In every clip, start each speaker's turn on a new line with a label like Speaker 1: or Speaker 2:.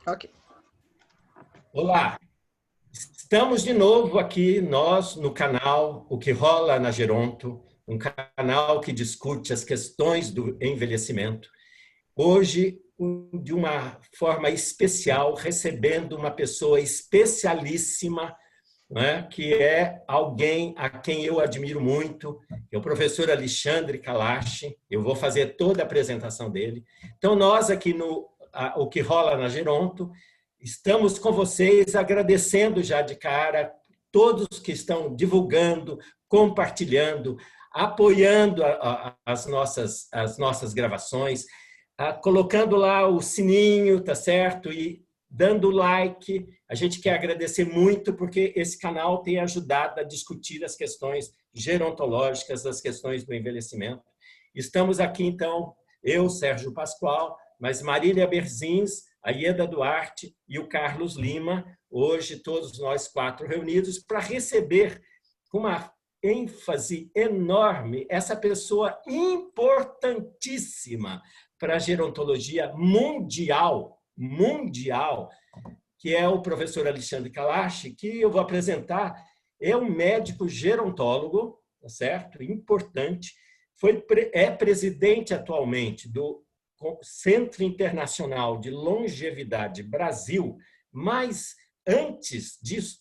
Speaker 1: Ok.
Speaker 2: Olá, estamos de novo aqui nós no canal O que Rola na Geronto, um canal que discute as questões do envelhecimento. Hoje, de uma forma especial, recebendo uma pessoa especialíssima, né, que é alguém a quem eu admiro muito, é o professor Alexandre Kalash. Eu vou fazer toda a apresentação dele. Então, nós aqui no O que Rola na Geronto, estamos com vocês, agradecendo já de cara todos que estão divulgando, compartilhando, apoiando as nossas gravações, colocando lá o sininho, tá certo? E dando like. A gente quer agradecer muito porque esse canal tem ajudado a discutir as questões gerontológicas, as questões do envelhecimento. Estamos aqui, então, eu, Sérgio Pascoal, mas Marília Berzins, a Ieda Duarte e o Carlos Lima, hoje todos nós quatro reunidos para receber com uma ênfase enorme essa pessoa importantíssima para a gerontologia mundial, que é o professor Alexandre Kalash, que eu vou apresentar. É um médico gerontólogo, tá certo? Importante. É presidente atualmente do Centro Internacional de Longevidade Brasil, mas antes disso,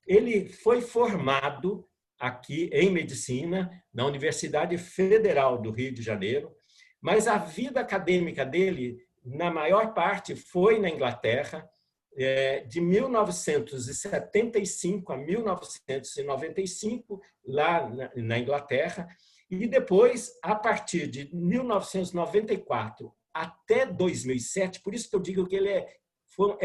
Speaker 2: ele foi formado aqui em medicina na Universidade Federal do Rio de Janeiro, mas a vida acadêmica dele, na maior parte, foi na Inglaterra, de 1975 a 1995, lá na Inglaterra, e depois, a partir de 1994 até 2007, por isso que eu digo que ele é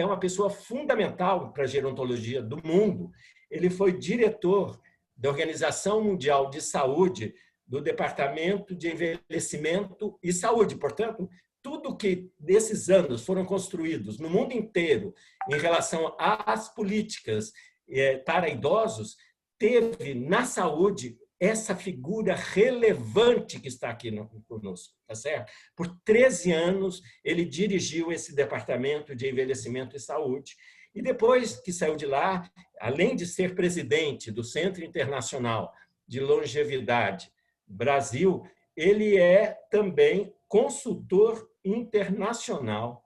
Speaker 2: uma pessoa fundamental para a gerontologia do mundo. Ele foi diretor da Organização Mundial de Saúde, do Departamento de Envelhecimento e Saúde. Portanto, tudo que nesses anos foram construídos no mundo inteiro em relação às políticas para idosos, teve na saúde essa figura relevante que está aqui conosco, tá certo? Por 13 anos, ele dirigiu esse departamento de envelhecimento e saúde. E depois que saiu de lá, além de ser presidente do Centro Internacional de Longevidade Brasil, ele é também consultor internacional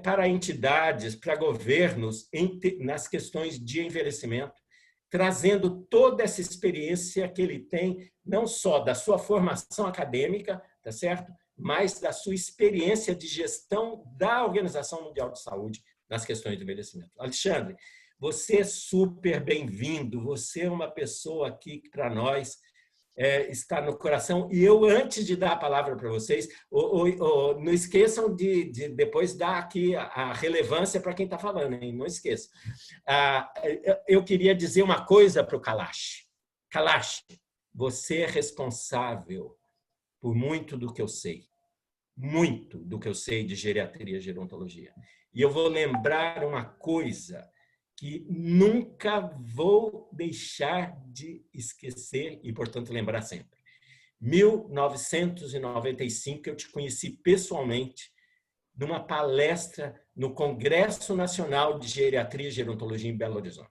Speaker 2: para entidades, para governos nas questões de envelhecimento, trazendo toda essa experiência que ele tem, não só da sua formação acadêmica, tá certo? Mas da sua experiência de gestão da Organização Mundial de Saúde nas questões de envelhecimento. Alexandre, você é super bem-vindo, você é uma pessoa aqui que, para nós, está no coração. E eu, antes de dar a palavra para vocês, não esqueçam de depois dar aqui a relevância para quem está falando, hein? Não esqueçam. Eu queria dizer uma coisa para o Kalash. Kalash, você é responsável por muito do que eu sei. Muito do que eu sei de geriatria e gerontologia. E eu vou lembrar uma coisa que nunca vou deixar de esquecer e, portanto, lembrar sempre. 1995, eu te conheci pessoalmente numa palestra no Congresso Nacional de Geriatria e Gerontologia em Belo Horizonte,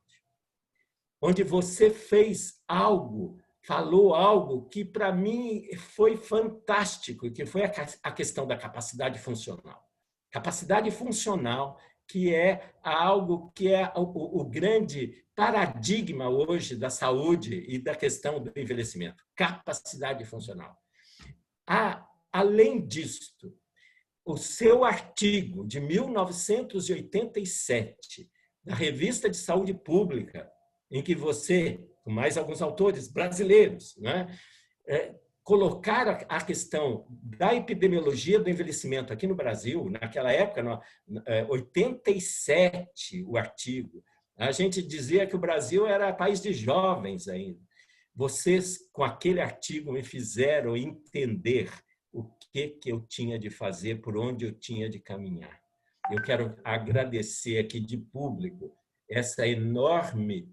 Speaker 2: onde você fez algo, falou algo que, para mim, foi fantástico, que foi a questão da capacidade funcional. Capacidade funcional, que é algo que é o grande paradigma hoje da saúde e da questão do envelhecimento. Capacidade funcional. Além disso, o seu artigo de 1987, da Revista de Saúde Pública, em que você, com mais alguns autores brasileiros, né, colocaram a questão da epidemiologia do envelhecimento aqui no Brasil, naquela época, 87, o artigo. A gente dizia que o Brasil era país de jovens ainda. Vocês, com aquele artigo, me fizeram entender o que eu tinha de fazer, por onde eu tinha de caminhar. Eu quero agradecer aqui de público essa enorme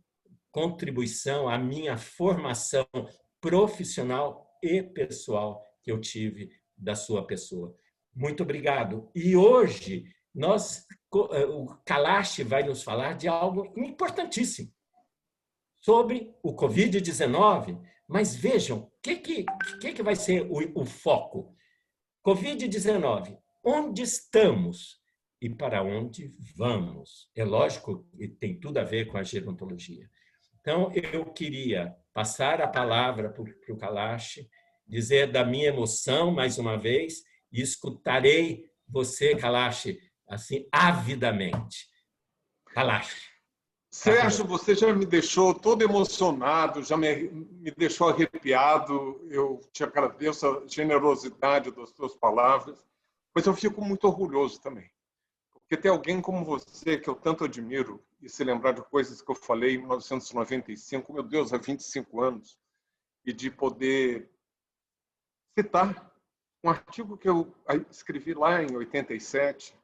Speaker 2: contribuição à minha formação profissional e pessoal que eu tive da sua pessoa. Muito obrigado. E hoje o Kalash vai nos falar de algo importantíssimo sobre o Covid-19, mas vejam, o que vai ser o foco? Covid-19, onde estamos e para onde vamos? É lógico que tem tudo a ver com a gerontologia. Então, eu queria passar a palavra para o Kalash, dizer da minha emoção, mais uma vez, e escutarei você, Kalash, assim, avidamente. Kalash.
Speaker 1: Sérgio, você já me deixou todo emocionado, já me deixou arrepiado. Eu te agradeço a generosidade das suas palavras, mas eu fico muito orgulhoso também. Porque ter alguém como você, que eu tanto admiro, e se lembrar de coisas que eu falei em 1995, meu Deus, há 25 anos, e de poder citar um artigo que eu escrevi lá em 87.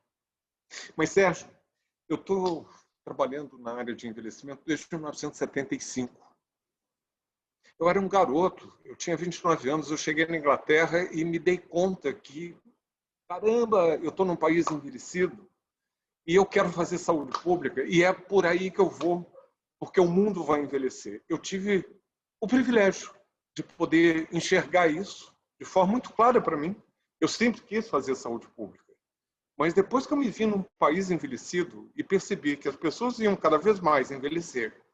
Speaker 1: Mas, Sérgio, eu estou trabalhando na área de envelhecimento desde 1975. Eu era um garoto, eu tinha 29 anos, eu cheguei na Inglaterra e me dei conta que, caramba, eu estou num país envelhecido e eu quero fazer saúde pública e é por aí que eu vou, porque o mundo vai envelhecer. Eu tive o privilégio de poder enxergar isso de forma muito clara para mim. Eu sempre quis fazer saúde pública. Mas depois que eu me vi num país envelhecido e percebi que as pessoas iam cada vez mais envelhecer,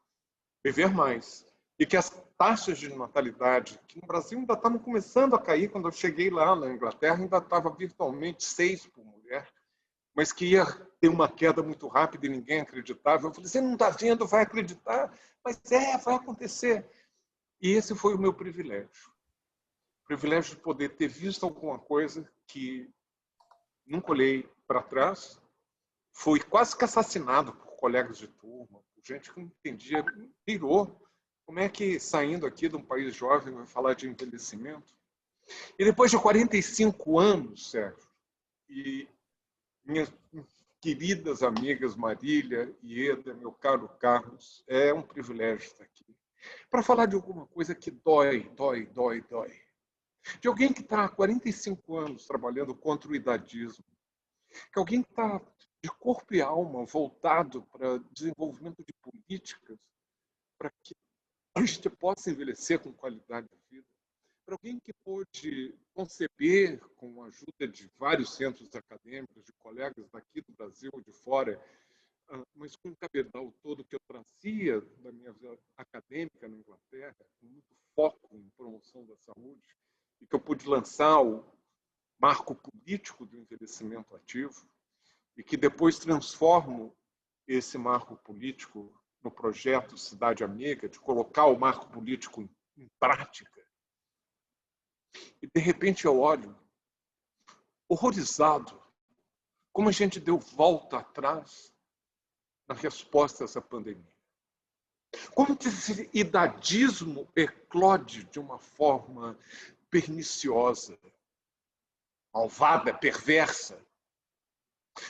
Speaker 1: viver mais, e que as taxas de natalidade, que no Brasil ainda estavam começando a cair, quando eu cheguei lá na Inglaterra, ainda estava virtualmente 6 por mulher, mas que ia ter uma queda muito rápida e ninguém acreditava. Eu falei, você não está vendo, vai acreditar? Mas vai acontecer. E esse foi o meu privilégio. O privilégio de poder ter visto alguma coisa que nunca olhei para trás, fui quase que assassinado por colegas de turma, por gente que não entendia, pirou. Como é que, saindo aqui de um país jovem, vai falar de envelhecimento? E depois de 45 anos, Sérgio, e minhas queridas amigas Marília e Eda, meu caro Carlos, é um privilégio estar aqui para falar de alguma coisa que dói. De alguém que está há 45 anos trabalhando contra o idadismo, que alguém que está de corpo e alma voltado para desenvolvimento de políticas para que a gente possa envelhecer com qualidade de vida, para alguém que pôde conceber, com a ajuda de vários centros acadêmicos, de colegas daqui do Brasil ou de fora, mas com um cabedal todo que eu trazia da minha vida acadêmica na Inglaterra, com muito foco em promoção da saúde, e que eu pude lançar o marco político do envelhecimento ativo, e que depois transformo esse marco político no projeto Cidade Amiga, de colocar o marco político em prática. E, de repente, eu olho, horrorizado, como a gente deu volta atrás na resposta a essa pandemia. Como que esse idadismo eclode de uma forma perniciosa, malvada, perversa.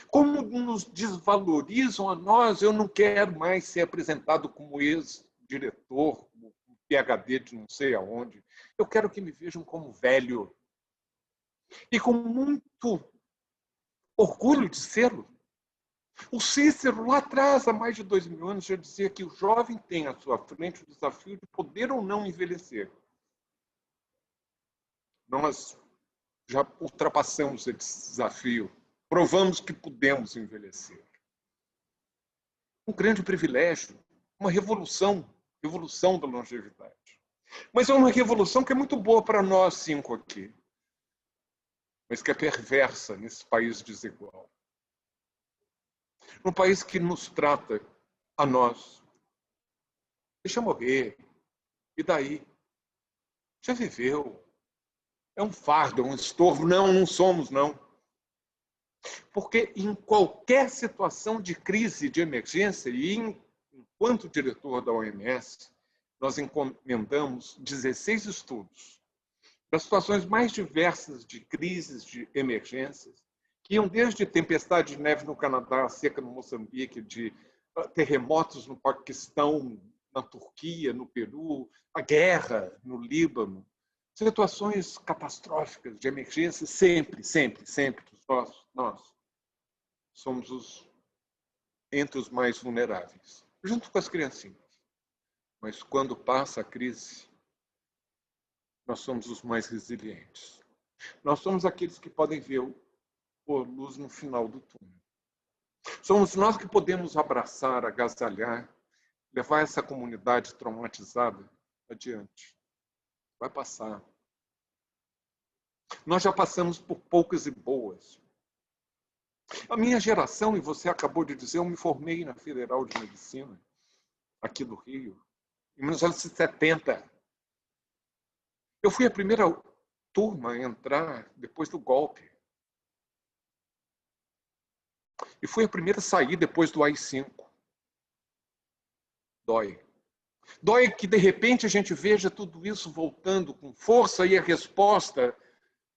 Speaker 1: Como nos desvalorizam a nós, eu não quero mais ser apresentado como ex-diretor, como PhD de não sei aonde. Eu quero que me vejam como velho. E com muito orgulho de ser-lo. O Cícero, lá atrás, há mais de 2000 anos, já dizia que o jovem tem à sua frente o desafio de poder ou não envelhecer. Nós já ultrapassamos esse desafio. Provamos que podemos envelhecer. Um grande privilégio, uma revolução da longevidade. Mas é uma revolução que é muito boa para nós 5 aqui, mas que é perversa nesse país desigual. Num país que nos trata a nós. Deixa morrer. E daí? Já viveu. É um fardo, é um estorvo. Não somos, não. Porque em qualquer situação de crise, de emergência, e enquanto diretor da OMS, nós encomendamos 16 estudos das situações mais diversas de crises, de emergências, que iam desde tempestade de neve no Canadá, seca no Moçambique, de terremotos no Paquistão, na Turquia, no Peru, a guerra no Líbano, situações catastróficas de emergência sempre dos nós. somos entre os mais vulneráveis, junto com as criancinhas. Mas quando passa a crise, nós somos os mais resilientes. Nós somos aqueles que podem ver a luz no final do túnel. Somos nós que podemos abraçar, agasalhar, levar essa comunidade traumatizada adiante. Vai passar. Nós já passamos por poucas e boas. A minha geração, e você acabou de dizer, eu me formei na Federal de Medicina, aqui do Rio, em 1970. Eu fui a primeira turma a entrar depois do golpe. E fui a primeira a sair depois do AI-5. Dói. Dói que, de repente, a gente veja tudo isso voltando com força e a resposta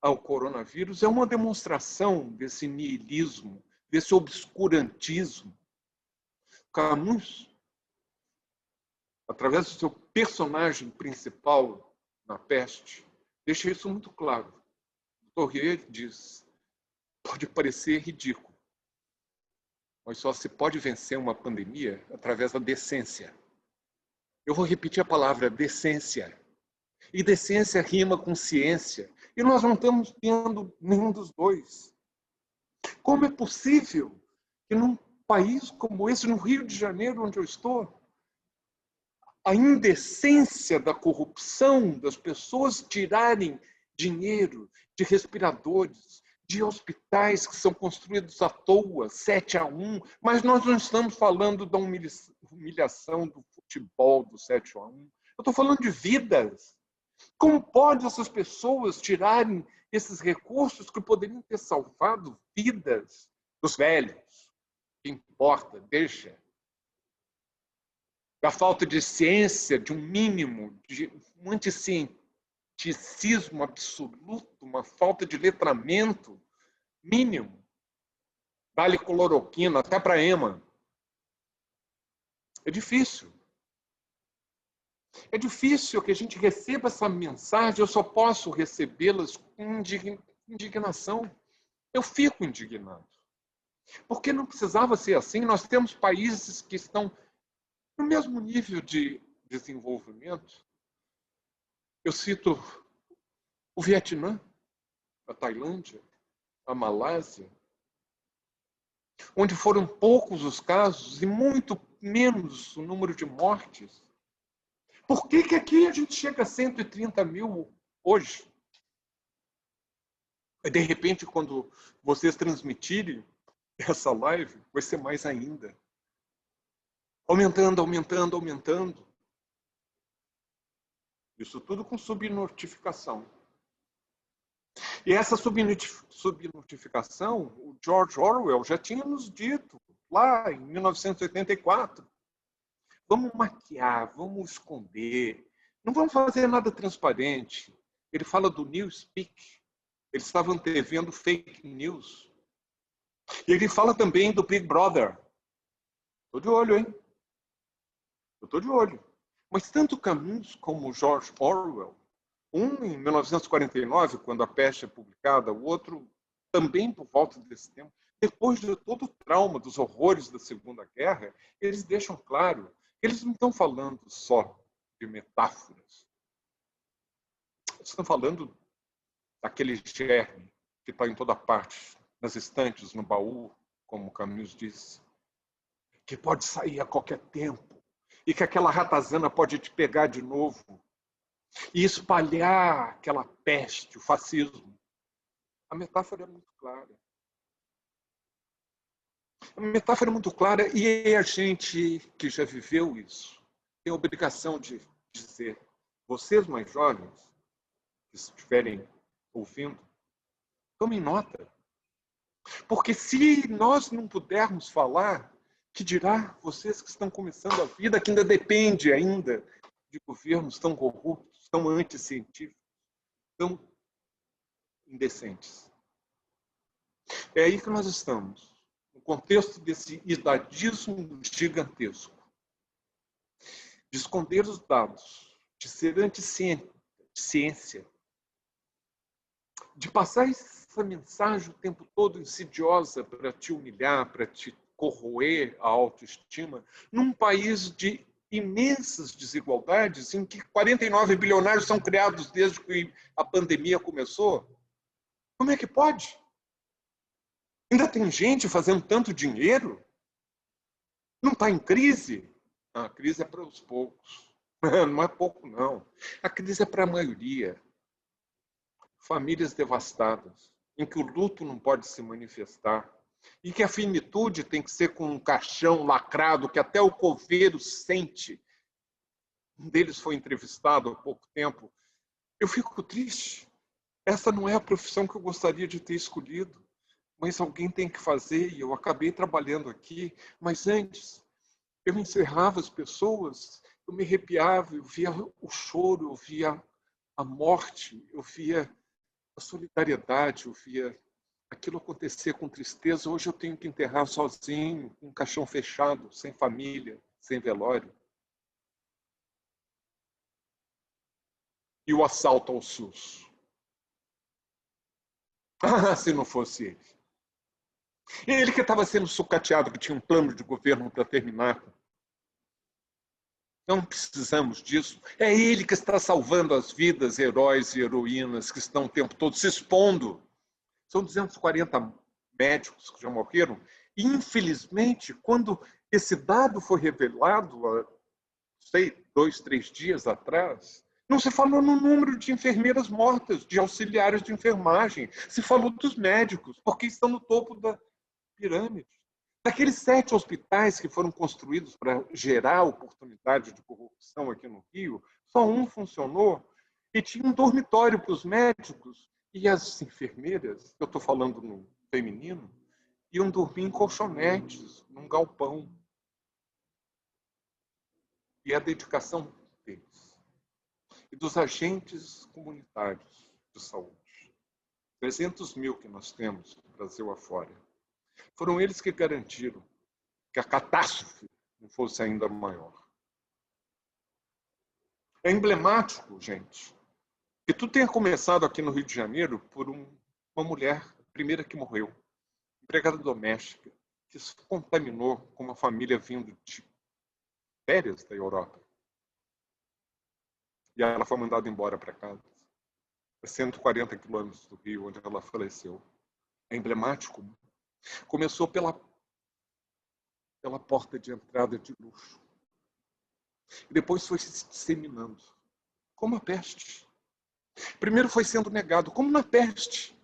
Speaker 1: ao coronavírus é uma demonstração desse niilismo, desse obscurantismo. Camus, através do seu personagem principal na Peste, deixa isso muito claro. O Torrier diz, pode parecer ridículo, mas só se pode vencer uma pandemia através da decência. Eu vou repetir a palavra decência. E decência rima com ciência. E nós não estamos tendo nenhum dos dois. Como é possível que num país como esse, no Rio de Janeiro, onde eu estou, a indecência da corrupção, das pessoas tirarem dinheiro de respiradores, de hospitais que são construídos à toa, 7-1, mas nós não estamos falando da humilhação do futebol do 7-1. Eu estou falando de vidas. Como pode essas pessoas tirarem esses recursos que poderiam ter salvado vidas dos velhos? Que importa, deixa. Da falta de ciência, de um mínimo, de um anticienticismo absoluto, uma falta de letramento mínimo. Dá-lhe cloroquina, até para ema. É difícil. É difícil que a gente receba essa mensagem, eu só posso recebê-las com indignação. Eu fico indignado. Porque não precisava ser assim. Nós temos países que estão no mesmo nível de desenvolvimento. Eu cito o Vietnã, a Tailândia, a Malásia, onde foram poucos os casos e muito menos o número de mortes. Por que aqui a gente chega a 130 mil hoje? E, de repente, quando vocês transmitirem essa live, vai ser mais ainda. Aumentando, aumentando, aumentando. Isso tudo com subnotificação. E essa subnotificação, o George Orwell já tinha nos dito, lá em 1984. Vamos maquiar, vamos esconder, não vamos fazer nada transparente. Ele fala do newspeak. Eles estavam antevendo fake news. E ele fala também do Big Brother. Estou de olho, hein? Eu estou de olho. Mas tanto Camus como George Orwell, um em 1949, quando A Peste é publicada, o outro também por volta desse tempo, depois de todo o trauma dos horrores da Segunda Guerra, eles deixam claro que eles não estão falando só de metáforas. Eles estão falando daquele germe que está em toda parte, nas estantes, no baú, como Camus disse, que pode sair a qualquer tempo e que aquela ratazana pode te pegar de novo e espalhar aquela peste, o fascismo. A metáfora é muito clara. A metáfora é muito clara e a gente que já viveu isso tem a obrigação de dizer, vocês mais jovens, que estiverem ouvindo, tomem nota. Porque se nós não pudermos falar, que dirá vocês que estão começando a vida, que ainda depende ainda de governos tão corruptos, tão anticientíficos, tão indecentes. É aí que nós estamos, no contexto desse idadismo gigantesco, de esconder os dados, de ser anticiência, de passar essa mensagem o tempo todo insidiosa para te humilhar, para te corroer a autoestima, num país de imensas desigualdades, em que 49 bilionários são criados desde que a pandemia começou. Como é que pode? Ainda tem gente fazendo tanto dinheiro? Não está em crise? Não, a crise é para os poucos. Não é pouco, não. A crise é para a maioria. Famílias devastadas, em que o luto não pode se manifestar, e que a finitude tem que ser com um caixão lacrado que até o coveiro sente. Um deles foi entrevistado há pouco tempo. Eu fico triste. Essa não é a profissão que eu gostaria de ter escolhido, mas alguém tem que fazer, e eu acabei trabalhando aqui. Mas antes, eu encerrava as pessoas, eu me arrepiava, eu via o choro, eu via a morte, eu via a solidariedade, eu via aquilo acontecer com tristeza. Hoje eu tenho que enterrar sozinho, com um caixão fechado, sem família, sem velório. E o assalto ao SUS. Ah, se não fosse ele. Ele que estava sendo sucateado, que tinha um plano de governo para terminar. Não precisamos disso. É ele que está salvando as vidas, heróis e heroínas que estão o tempo todo se expondo. São 240 médicos que já morreram. E, infelizmente, quando esse dado foi revelado, há, sei, 2, 3 dias atrás, não se falou no número de enfermeiras mortas, de auxiliares de enfermagem. Se falou dos médicos, porque estão no topo da pirâmide. Daqueles 7 hospitais que foram construídos para gerar oportunidade de corrupção aqui no Rio, só um funcionou e tinha um dormitório para os médicos e as enfermeiras, eu estou falando no feminino, iam dormir em colchonetes, num galpão. E a dedicação deles e dos agentes comunitários de saúde. 300 mil que nós temos no Brasil afora. Foram eles que garantiram que a catástrofe não fosse ainda maior. É emblemático, gente, que tudo tenha começado aqui no Rio de Janeiro por uma mulher, a primeira que morreu, empregada doméstica, que se contaminou com uma família vindo de férias da Europa. E ela foi mandada embora para casa. A 140 quilômetros do Rio, onde ela faleceu. É emblemático. Começou pela porta de entrada de luxo. E depois foi se disseminando, como a peste. Primeiro foi sendo negado, como na peste.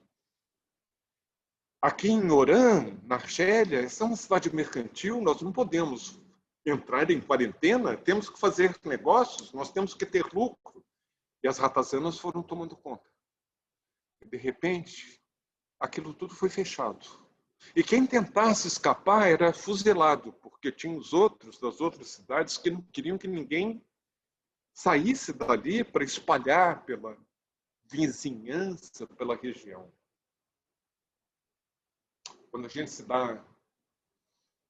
Speaker 1: Aqui em Oran, na Argélia, essa é uma cidade mercantil, nós não podemos entrar em quarentena, temos que fazer negócios, nós temos que ter lucro. E as ratazanas foram tomando conta. E, de repente, aquilo tudo foi fechado. E quem tentasse escapar era fuzilado, porque tinha os outros das outras cidades que não queriam que ninguém saísse dali para espalhar pela vizinhança, pela região. Quando a gente se dá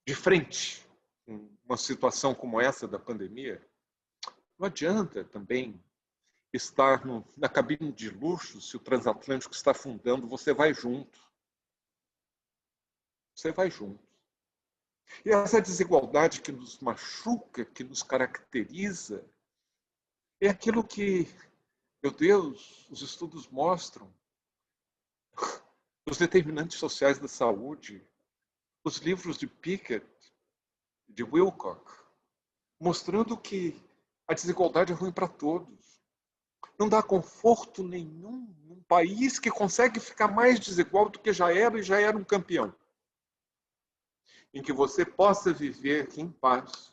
Speaker 1: de frente com uma situação como essa da pandemia, não adianta também estar na cabine de luxo, se o transatlântico está afundando, você vai junto. Você vai junto. E essa desigualdade que nos machuca, que nos caracteriza, é aquilo que, meu Deus, os estudos mostram, os determinantes sociais da saúde, os livros de Pickett, de Wilcock, mostrando que a desigualdade é ruim para todos. Não dá conforto nenhum num país que consegue ficar mais desigual do que já era e já era um campeão. Em que você possa viver em paz,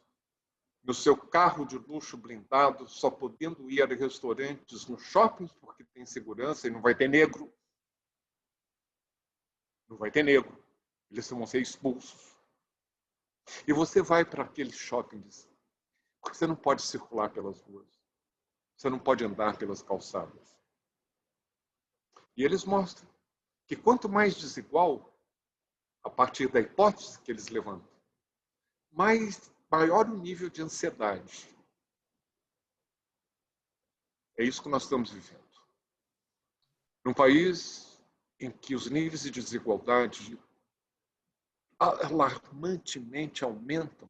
Speaker 1: no seu carro de luxo blindado, só podendo ir a restaurantes, nos shoppings, porque tem segurança e não vai ter negro. Não vai ter negro. Eles vão ser expulsos. E você vai para aqueles shoppings, porque você não pode circular pelas ruas. Você não pode andar pelas calçadas. E eles mostram que quanto mais desigual, a partir da hipótese que eles levantam, maior o nível de ansiedade. É isso que nós estamos vivendo. Num país em que os níveis de desigualdade alarmantemente aumentam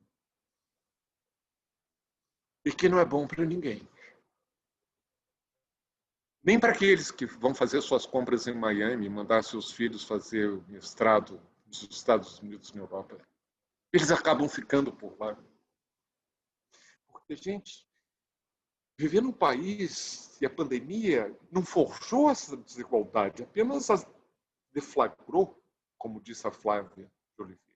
Speaker 1: e que não é bom para ninguém. Nem para aqueles que vão fazer suas compras em Miami, mandar seus filhos fazer o mestrado nos Estados Unidos, na Europa. Eles acabam ficando por lá. Porque, gente, viver num país e a pandemia não forjou essa desigualdade, apenas as deflagrou, como disse a Flávia de Oliveira.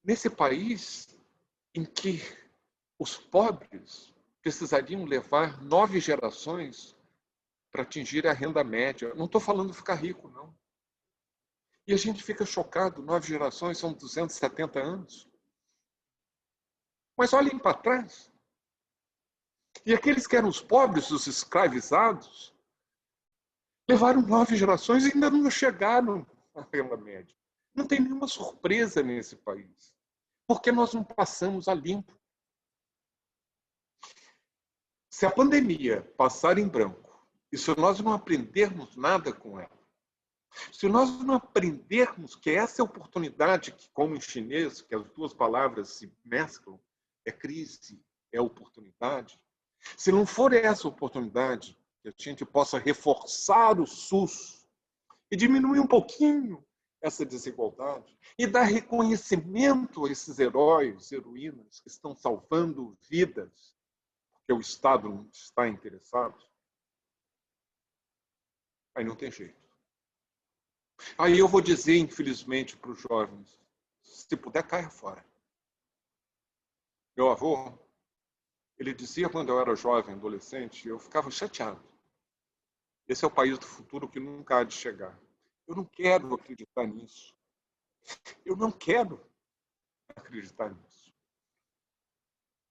Speaker 1: Nesse país em que os pobres precisariam levar 9 gerações para atingir a renda média. Não estou falando de ficar rico, não. E a gente fica chocado, 9 gerações são 270 anos. Mas olhem para trás. E aqueles que eram os pobres, os escravizados, levaram 9 gerações e ainda não chegaram à renda média. Não tem nenhuma surpresa nesse país, porque nós não passamos a limpo. Se a pandemia passar em branco, e se nós não aprendermos nada com ela, se nós não aprendermos que essa é a oportunidade, que, como em chinês, que as duas palavras se mesclam, é crise, é oportunidade, se não for essa oportunidade, que a gente possa reforçar o SUS e diminuir um pouquinho essa desigualdade e dar reconhecimento a esses heróis, heroínas que estão salvando vidas, porque o Estado não está interessado, aí não tem jeito. Aí eu vou dizer, infelizmente, para os jovens, se puder, caia fora. Meu avô, ele dizia quando eu era jovem, adolescente, eu ficava chateado. Esse é o país do futuro que nunca há de chegar. Eu não quero acreditar nisso. Eu não quero acreditar nisso.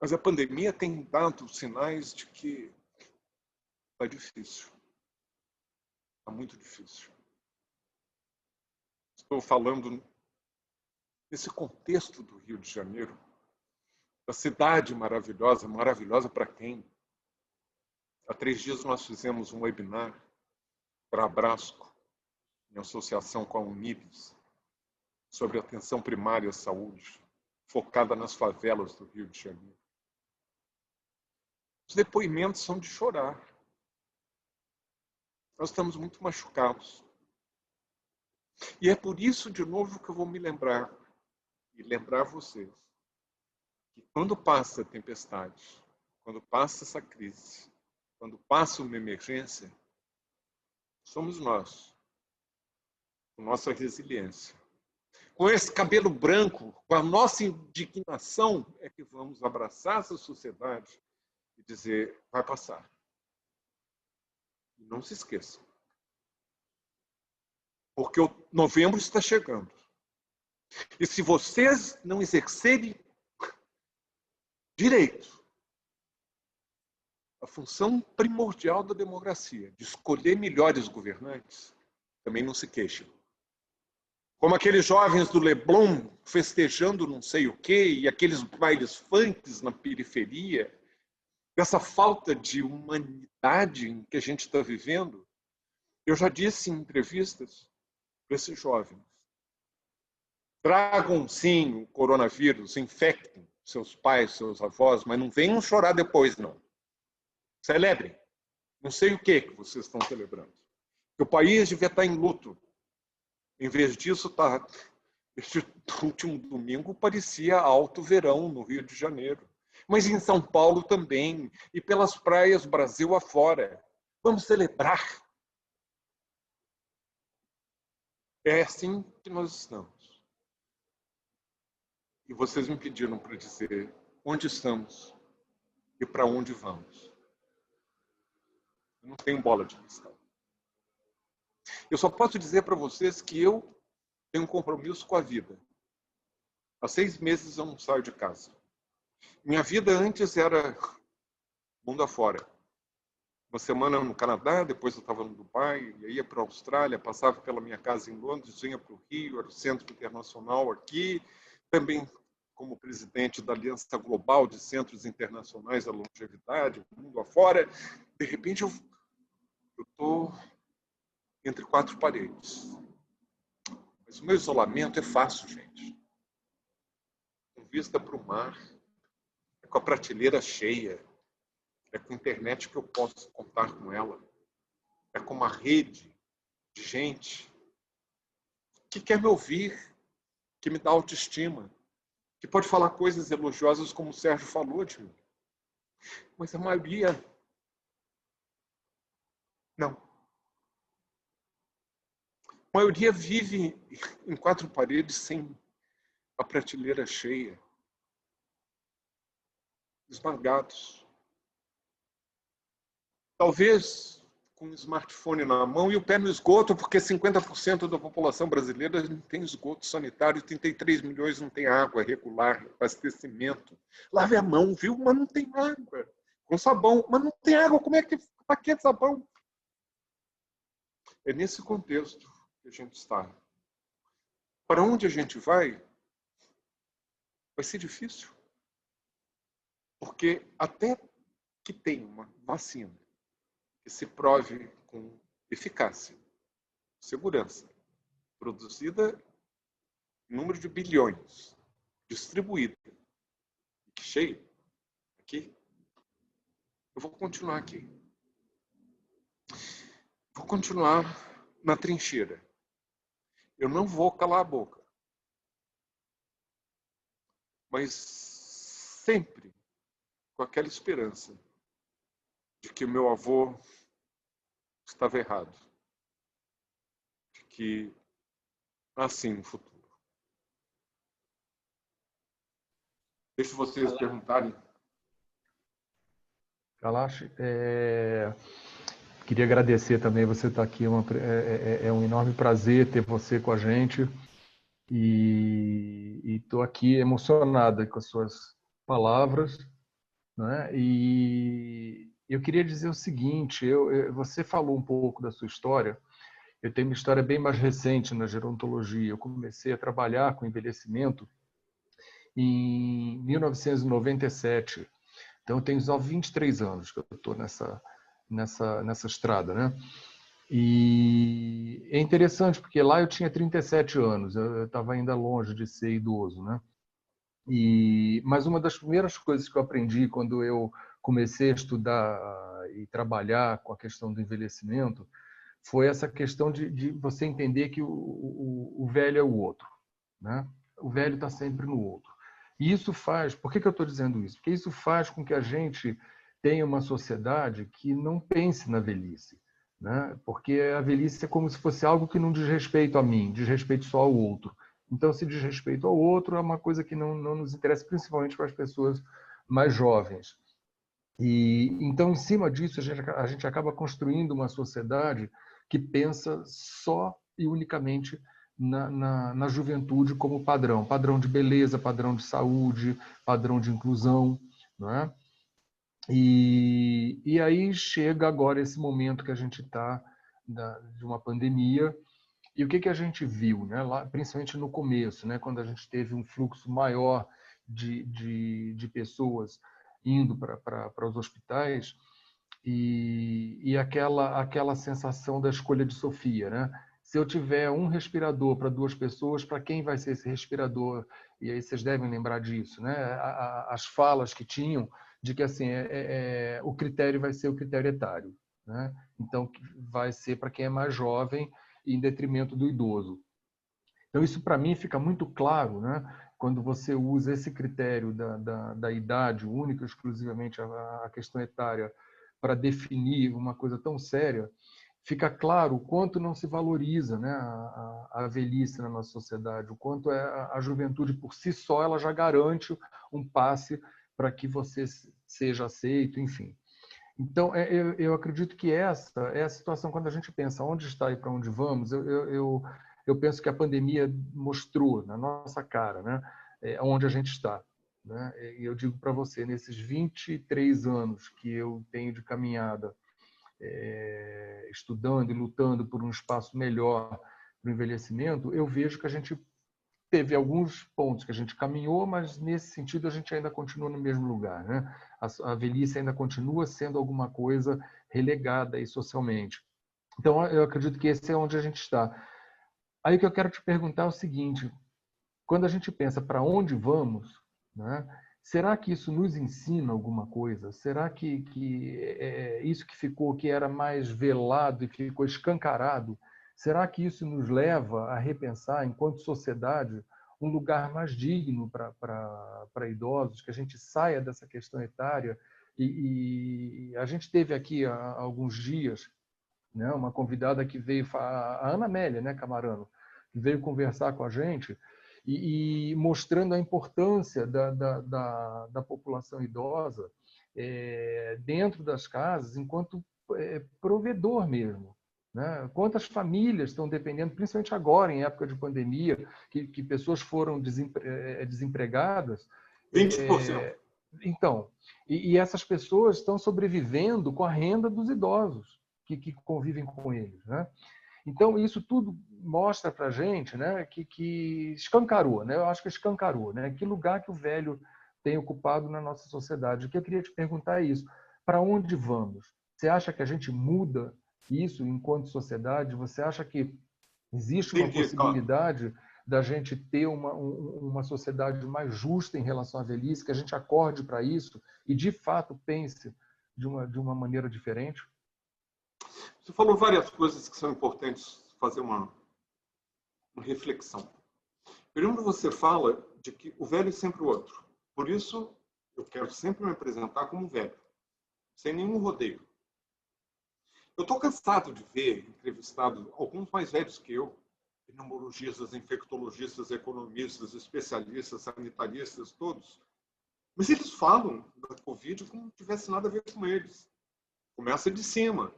Speaker 1: Mas a pandemia tem dado sinais de que está difícil. Está muito difícil. Estou falando nesse contexto do Rio de Janeiro, da cidade maravilhosa, maravilhosa para quem? Há 3 dias nós fizemos um webinar para a Abrasco, em associação com a Unibis, sobre atenção primária à saúde, focada nas favelas do Rio de Janeiro. Os depoimentos são de chorar. Nós estamos muito machucados. E é por isso, de novo, que eu vou me lembrar, e lembrar vocês, que quando passa a tempestade, quando passa essa crise, quando passa uma emergência, somos nós, com nossa resiliência. Com esse cabelo branco, com a nossa indignação, é que vamos abraçar essa sociedade e dizer, vai passar. E não se esqueçam. Porque o novembro está chegando. E se vocês não exercerem direito, a função primordial da democracia, de escolher melhores governantes, também não se queixem. Como aqueles jovens do Leblon festejando não sei o quê, e aqueles bailes funks na periferia, dessa falta de humanidade em que a gente está vivendo. Eu já disse em entrevistas para esses jovens, tragam sim o coronavírus, infectem seus pais, seus avós, mas não venham chorar depois, não. Celebrem. Não sei o que vocês estão celebrando. O país devia estar em luto. Em vez disso, tá. Este último domingo parecia alto verão no Rio de Janeiro. Mas em São Paulo também, e pelas praias Brasil afora. Vamos celebrar. É assim que nós estamos. E vocês me pediram para dizer onde estamos e para onde vamos. Eu não tenho bola de cristal. Eu só posso dizer para vocês que eu tenho um compromisso com a vida. Há 6 meses eu não saio de casa. Minha vida antes era mundo afora. Uma semana no Canadá, depois eu estava no Dubai, ia para a Austrália, passava pela minha casa em Londres, vinha para o Rio, era o Centro Internacional aqui, também como presidente da Aliança Global de Centros Internacionais da Longevidade, mundo afora. De repente eu estou entre quatro paredes. Mas o meu isolamento é fácil, gente. Com vista para o mar, é com a prateleira cheia, é com a internet que eu posso contar com ela, é com uma rede de gente que quer me ouvir, que me dá autoestima, que pode falar coisas elogiosas como o Sérgio falou de mim. Mas a maioria, não. A maioria vive em quatro paredes sem a prateleira cheia, esmagados. Talvez com um smartphone na mão e o pé no esgoto, porque 50% da população brasileira não tem esgoto sanitário, 33 milhões não tem água regular, abastecimento. Lave a mão, viu? Mas não tem água. Com sabão, mas não tem água. Como é que... Para que sabão? É nesse contexto que a gente está. Para onde a gente vai ser difícil. Porque até que tenha uma vacina que se prove com eficácia, segurança, produzida em número de bilhões, distribuída, e que cheio, aqui, eu vou continuar aqui. Vou continuar na trincheira. Eu não vou calar a boca. Mas sempre com aquela esperança de que o meu avô estava errado. De que há sim um futuro. Deixo vocês perguntarem.
Speaker 3: Kalash, queria agradecer também você estar aqui. É um enorme prazer ter você com a gente. E estou aqui emocionada com as suas palavras, né? E eu queria dizer o seguinte: você falou um pouco da sua história. Eu tenho uma história bem mais recente na gerontologia. Eu comecei a trabalhar com envelhecimento em 1997. Então, eu tenho só 23 anos que eu estou nessa estrada, né? E é interessante, porque lá eu tinha 37 anos, eu estava ainda longe de ser idoso, né? Mas uma das primeiras coisas que eu aprendi quando eu comecei a estudar e trabalhar com a questão do envelhecimento foi essa questão de você entender que o velho é o outro, né? O velho está sempre no outro. E isso faz... Por que eu estou dizendo isso? Porque isso faz com que a gente tenha uma sociedade que não pense na velhice, né? Porque a velhice é como se fosse algo que não diz respeito a mim, diz respeito só ao outro. Então, se diz respeito ao outro, é uma coisa que não nos interessa, principalmente para as pessoas mais jovens. E então, em cima disso, a gente acaba construindo uma sociedade que pensa só e unicamente na juventude como padrão de beleza, padrão de saúde, padrão de inclusão, não é? E aí chega agora esse momento que a gente está de uma pandemia. E o que a gente viu, né? Lá, principalmente no começo, né? Quando a gente teve um fluxo maior de pessoas indo para os hospitais, e aquela sensação da escolha de Sofia, né? Se eu tiver um respirador para duas pessoas, para quem vai ser esse respirador? E aí vocês devem lembrar disso, né? As falas que tinham de que assim o critério vai ser o critério etário, né? Então vai ser para quem é mais jovem em detrimento do idoso. Então isso para mim fica muito claro, né? Quando você usa esse critério da idade única, exclusivamente a questão etária, para definir uma coisa tão séria, fica claro o quanto não se valoriza, né, a velhice na nossa sociedade, o quanto a juventude por si só ela já garante um passe para que você seja aceito, enfim. Então, eu acredito que essa é a situação quando a gente pensa onde está e para onde vamos. Eu penso que a pandemia mostrou na nossa cara, né, onde a gente está, né? E eu digo para você, nesses 23 anos que eu tenho de caminhada, estudando e lutando por um espaço melhor para o envelhecimento, eu vejo que a gente teve alguns pontos que a gente caminhou, mas nesse sentido a gente ainda continua no mesmo lugar, né? A velhice ainda continua sendo alguma coisa relegada aí socialmente. Então, eu acredito que esse é onde a gente está. Aí o que eu quero te perguntar é o seguinte, quando a gente pensa para onde vamos, né, será que isso nos ensina alguma coisa? Será que isso que ficou, que era mais velado e ficou escancarado, será que isso nos leva a repensar, enquanto sociedade, um lugar mais digno para idosos, que a gente saia dessa questão etária? E a gente teve aqui há alguns dias, né, uma convidada que veio, a Ana Amélia, né, Camarano, que veio conversar com a gente e mostrando a importância da população idosa dentro das casas, enquanto provedor mesmo. Né? Quantas famílias estão dependendo, principalmente agora, em época de pandemia, que pessoas foram desempregadas.
Speaker 1: 20%.
Speaker 3: Então, e essas pessoas estão sobrevivendo com a renda dos idosos que convivem com eles. Né? Então, isso tudo mostra para a gente, né, que escancarou, né? Eu acho que escancarou, né? Que lugar que o velho tem ocupado na nossa sociedade. O que eu queria te perguntar é isso. Para onde vamos? Você acha que a gente muda isso enquanto sociedade? Você acha que existe uma
Speaker 1: Entendi, claro.
Speaker 3: possibilidade da gente ter uma sociedade mais justa em relação à velhice, que a gente acorde para isso e, de fato, pense de uma maneira diferente?
Speaker 1: Você falou várias coisas que são importantes fazer uma reflexão. Primeiro, você fala de que o velho é sempre o outro. Por isso, eu quero sempre me apresentar como velho, sem nenhum rodeio. Eu estou cansado de ver entrevistados, alguns mais velhos que eu, pneumologistas, infectologistas, economistas, especialistas, sanitaristas, todos. Mas eles falam da Covid como não tivesse nada a ver com eles. Começa de cima.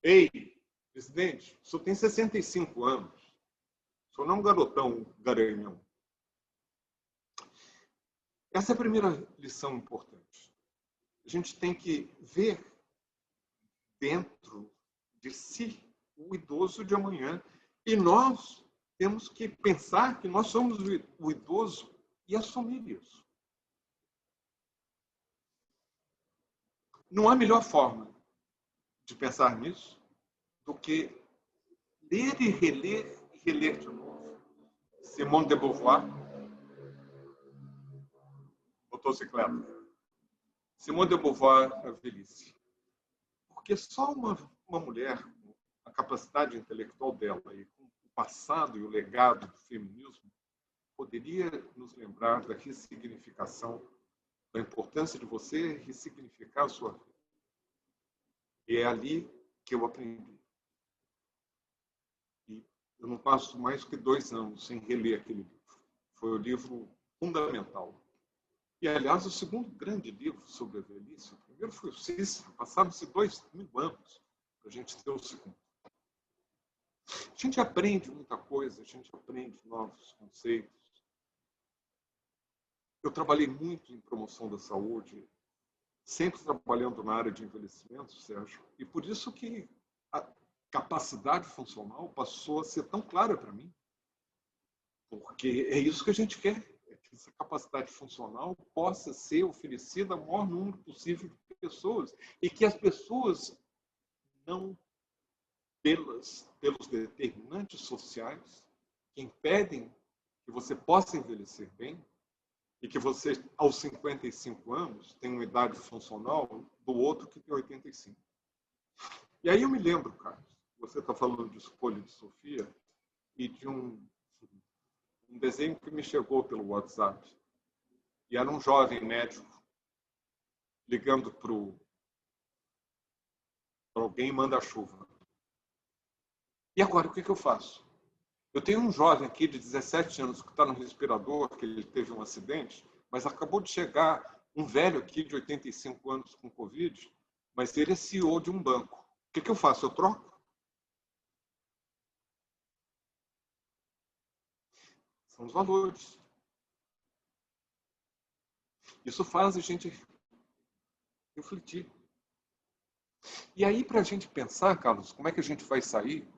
Speaker 1: Ei, presidente, o senhor tem 65 anos. O senhor não é um garotão garanhão. Essa é a primeira lição importante. A gente tem que ver dentro de si o idoso de amanhã. E nós temos que pensar que nós somos o idoso e assumir isso. Não há melhor forma de pensar nisso do que ler e reler de novo. Simone de Beauvoir, motocicleta. Simone de Beauvoir, a velhice. Porque só uma mulher, com a capacidade intelectual dela e com o passado e o legado do feminismo, poderia nos lembrar da ressignificação, da importância de você ressignificar a sua vida. E é ali que eu aprendi. E eu não passo mais que 2 anos sem reler aquele livro. Foi o livro fundamental. E, aliás, o segundo grande livro sobre a velhice, o primeiro foi o Cícero, passaram-se 2000 anos para a gente ter o segundo. A gente aprende muita coisa, a gente aprende novos conceitos. Eu trabalhei muito em promoção da saúde, sempre trabalhando na área de envelhecimento, Sérgio, e por isso que a capacidade funcional passou a ser tão clara para mim, porque é isso que a gente quer, é que essa capacidade funcional possa ser oferecida ao maior número possível de pessoas e que as pessoas não, pelos determinantes sociais que impedem que você possa envelhecer bem, e que você, aos 55 anos, tem uma idade funcional do outro que tem 85. E aí eu me lembro, Carlos, você está falando de Escolha de Sofia e de um desenho que me chegou pelo WhatsApp. E era um jovem médico ligando para alguém manda-chuva. E agora, o que eu faço? Eu tenho um jovem aqui de 17 anos que está no respirador, que ele teve um acidente, mas acabou de chegar um velho aqui de 85 anos com Covid, mas ele é CEO de um banco. O que eu faço? Eu troco? São os valores. Isso faz a gente refletir. E aí, para a gente pensar, Carlos, como é que a gente vai sair?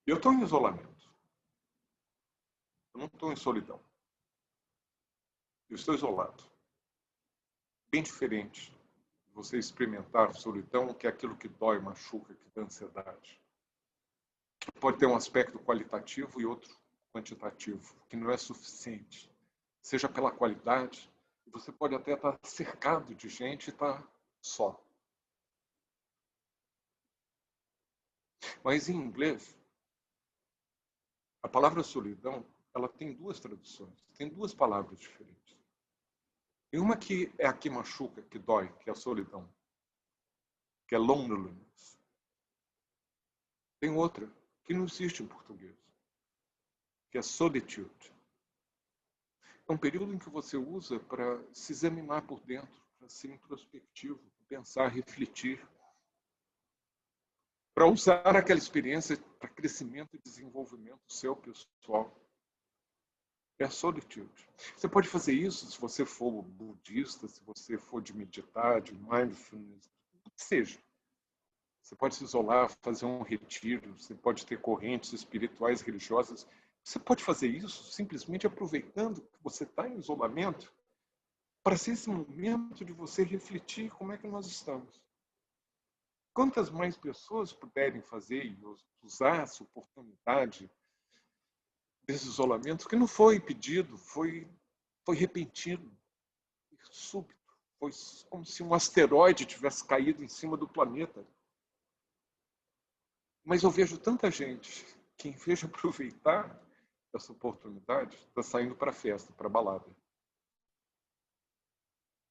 Speaker 1: Eu estou em isolamento. Eu não estou em solidão. Eu estou isolado. Bem diferente de você experimentar solidão, que é aquilo que dói, machuca, que dá ansiedade. Pode ter um aspecto qualitativo e outro quantitativo, que não é suficiente. Seja pela qualidade, você pode até estar cercado de gente e estar só. Mas em inglês, a palavra solidão, ela tem duas traduções, tem duas palavras diferentes. Tem uma que é a que machuca, que dói, que é a solidão, que é loneliness. Tem outra que não existe em português, que é solitude. É um período em que você usa para se examinar por dentro, para ser introspectivo, pensar, refletir, para usar aquela experiência para crescimento e desenvolvimento seu pessoal. É a solitude. Você pode fazer isso se você for budista, se você for de meditar, de mindfulness, o que seja. Você pode se isolar, fazer um retiro, você pode ter correntes espirituais, religiosas. Você pode fazer isso simplesmente aproveitando que você está em isolamento para ser esse momento de você refletir como é que nós estamos. Quantas mais pessoas puderem fazer e usar essa oportunidade desse isolamento, que não foi pedido, foi repentino, súbito. Foi como se um asteroide tivesse caído em cima do planeta. Mas eu vejo tanta gente que, em vez de aproveitar essa oportunidade, está saindo para a festa, para a balada.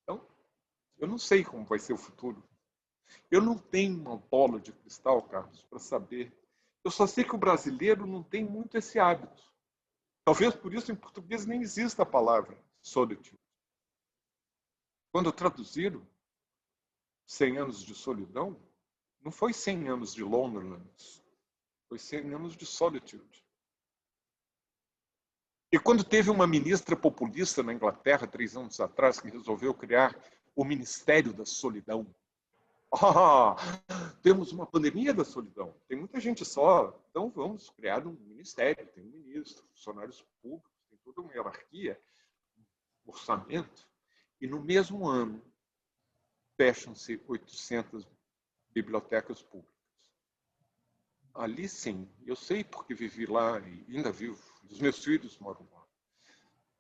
Speaker 1: Então, eu não sei como vai ser o futuro. Eu não tenho uma bola de cristal, Carlos, para saber. Eu só sei que o brasileiro não tem muito esse hábito. Talvez por isso em português nem exista a palavra solitude. Quando traduziram 100 anos de solidão, não foi 100 anos de loneliness, foi 100 anos de solitude. E quando teve uma ministra populista na Inglaterra, 3 anos atrás, que resolveu criar o Ministério da Solidão. Temos uma pandemia da solidão, tem muita gente só, então vamos criar um ministério, tem um ministro, funcionários públicos, tem toda uma hierarquia, orçamento, e no mesmo ano fecham-se 800 bibliotecas públicas. Ali sim, eu sei porque vivi lá e ainda vivo, os meus filhos moram lá.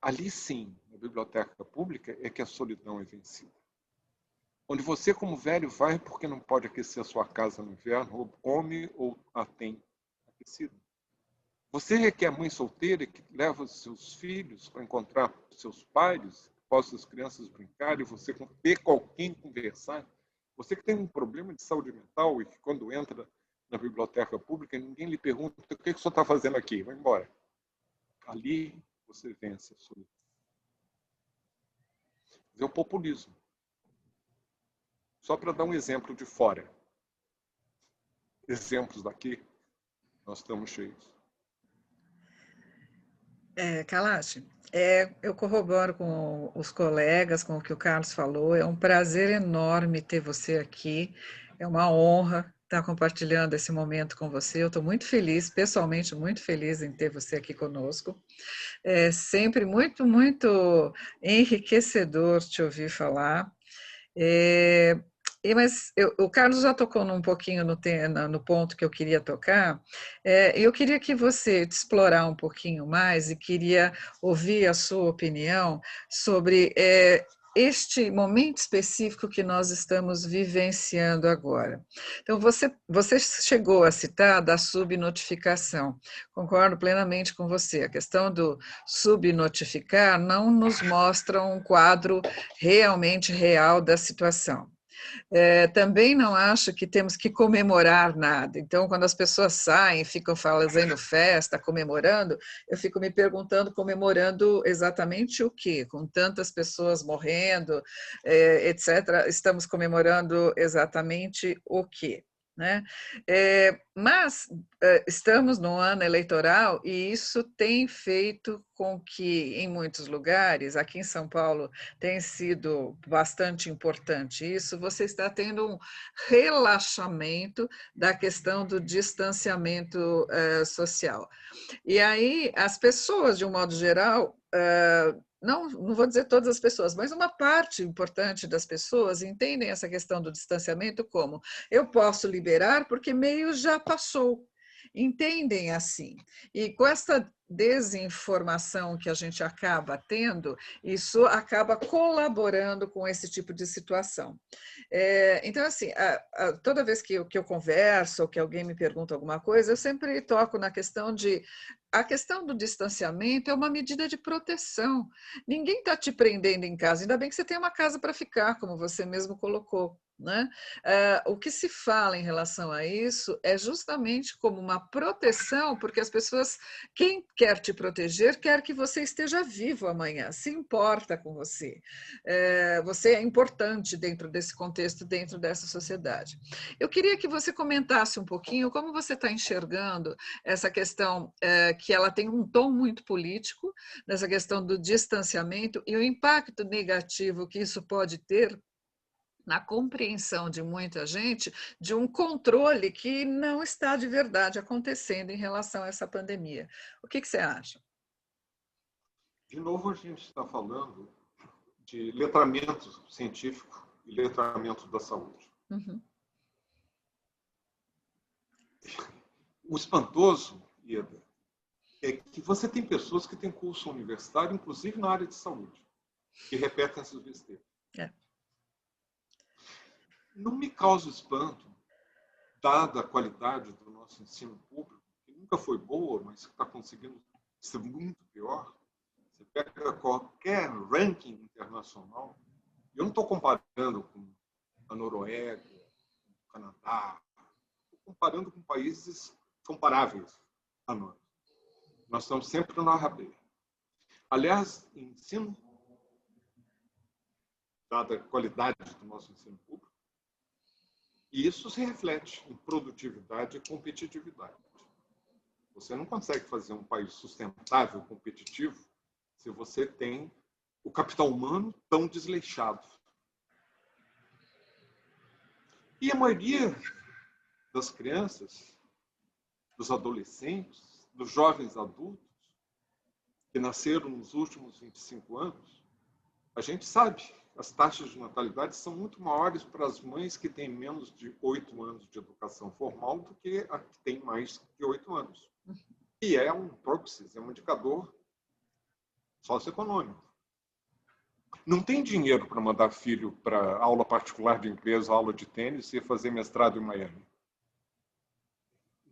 Speaker 1: Ali sim, na biblioteca pública, é que a solidão é vencida. Onde você, como velho, vai porque não pode aquecer a sua casa no inverno, ou come ou a tem aquecida. Você que é mãe solteira, que leva seus filhos para encontrar seus pais, possa as crianças brincar e você ter com alguém conversar. Você que tem um problema de saúde mental e que quando entra na biblioteca pública, ninguém lhe pergunta o que o senhor está fazendo aqui, vai embora. Ali você vence a solidão. É o populismo. Só para dar um exemplo de fora. Exemplos daqui, nós estamos cheios.
Speaker 4: Kalash, eu corroboro com os colegas, com o que o Carlos falou. É um prazer enorme ter você aqui. É uma honra estar compartilhando esse momento com você. Eu estou muito feliz, pessoalmente muito feliz em ter você aqui conosco. É sempre muito, muito enriquecedor te ouvir falar. Mas o Carlos já tocou um pouquinho no ponto que eu queria tocar. Eu queria que você te explorar um pouquinho mais e queria ouvir a sua opinião sobre este momento específico que nós estamos vivenciando agora. Então, você chegou a citar da subnotificação. Concordo plenamente com você. A questão do subnotificar não nos mostra um quadro realmente real da situação. Também não acho que temos que comemorar nada. Então, quando as pessoas saem, ficam fazendo festa, comemorando, eu fico me perguntando, comemorando exatamente o quê? Com tantas pessoas morrendo, etc., estamos comemorando exatamente o quê? Né? Mas estamos no ano eleitoral e isso tem feito com que, em muitos lugares, aqui em São Paulo, tem sido bastante importante isso, você está tendo um relaxamento da questão do distanciamento social. E aí, as pessoas, de um modo geral, não vou dizer todas as pessoas, mas uma parte importante das pessoas entendem essa questão do distanciamento como eu posso liberar porque meio já passou. Entendem assim. E com essa desinformação que a gente acaba tendo, isso acaba colaborando com esse tipo de situação. Então, assim, toda vez que eu converso ou que alguém me pergunta alguma coisa, eu sempre toco na questão de a questão do distanciamento é uma medida de proteção. Ninguém está te prendendo em casa, ainda bem que você tem uma casa para ficar, como você mesmo colocou. Né? O que se fala em relação a isso é justamente como uma proteção, porque as pessoas, quem quer te proteger, quer que você esteja vivo amanhã, se importa com você. Você é importante dentro desse contexto, dentro dessa sociedade. Eu queria que você comentasse um pouquinho como você está enxergando essa questão que ela tem um tom muito político, nessa questão do distanciamento e o impacto negativo que isso pode ter na compreensão de muita gente de um controle que não está de verdade acontecendo em relação a essa pandemia. O que você acha?
Speaker 1: De novo, a gente está falando de letramento científico e letramento da saúde.
Speaker 4: Uhum.
Speaker 1: O espantoso, Ieda, é que você tem pessoas que têm curso universitário, inclusive na área de saúde, que repetem essas besteiras. Não me causa espanto, dada a qualidade do nosso ensino público, que nunca foi boa, mas que está conseguindo ser muito pior. Você pega qualquer ranking internacional, eu não estou comparando com a Noruega, o Canadá, estou comparando com países comparáveis a nós. Nós estamos sempre na rabeira. Aliás, ensino, dada a qualidade do nosso ensino público, e isso se reflete em produtividade e competitividade. Você não consegue fazer um país sustentável, competitivo, se você tem o capital humano tão desleixado. E a maioria das crianças, dos adolescentes, dos jovens adultos, que nasceram nos últimos 25 anos, a gente sabe, as taxas de natalidade são muito maiores para as mães que têm menos de 8 anos de educação formal do que a que tem mais de 8 anos. E é um proxy, é um indicador socioeconômico. Não tem dinheiro para mandar filho para aula particular de inglês, aula de tênis e fazer mestrado em Miami.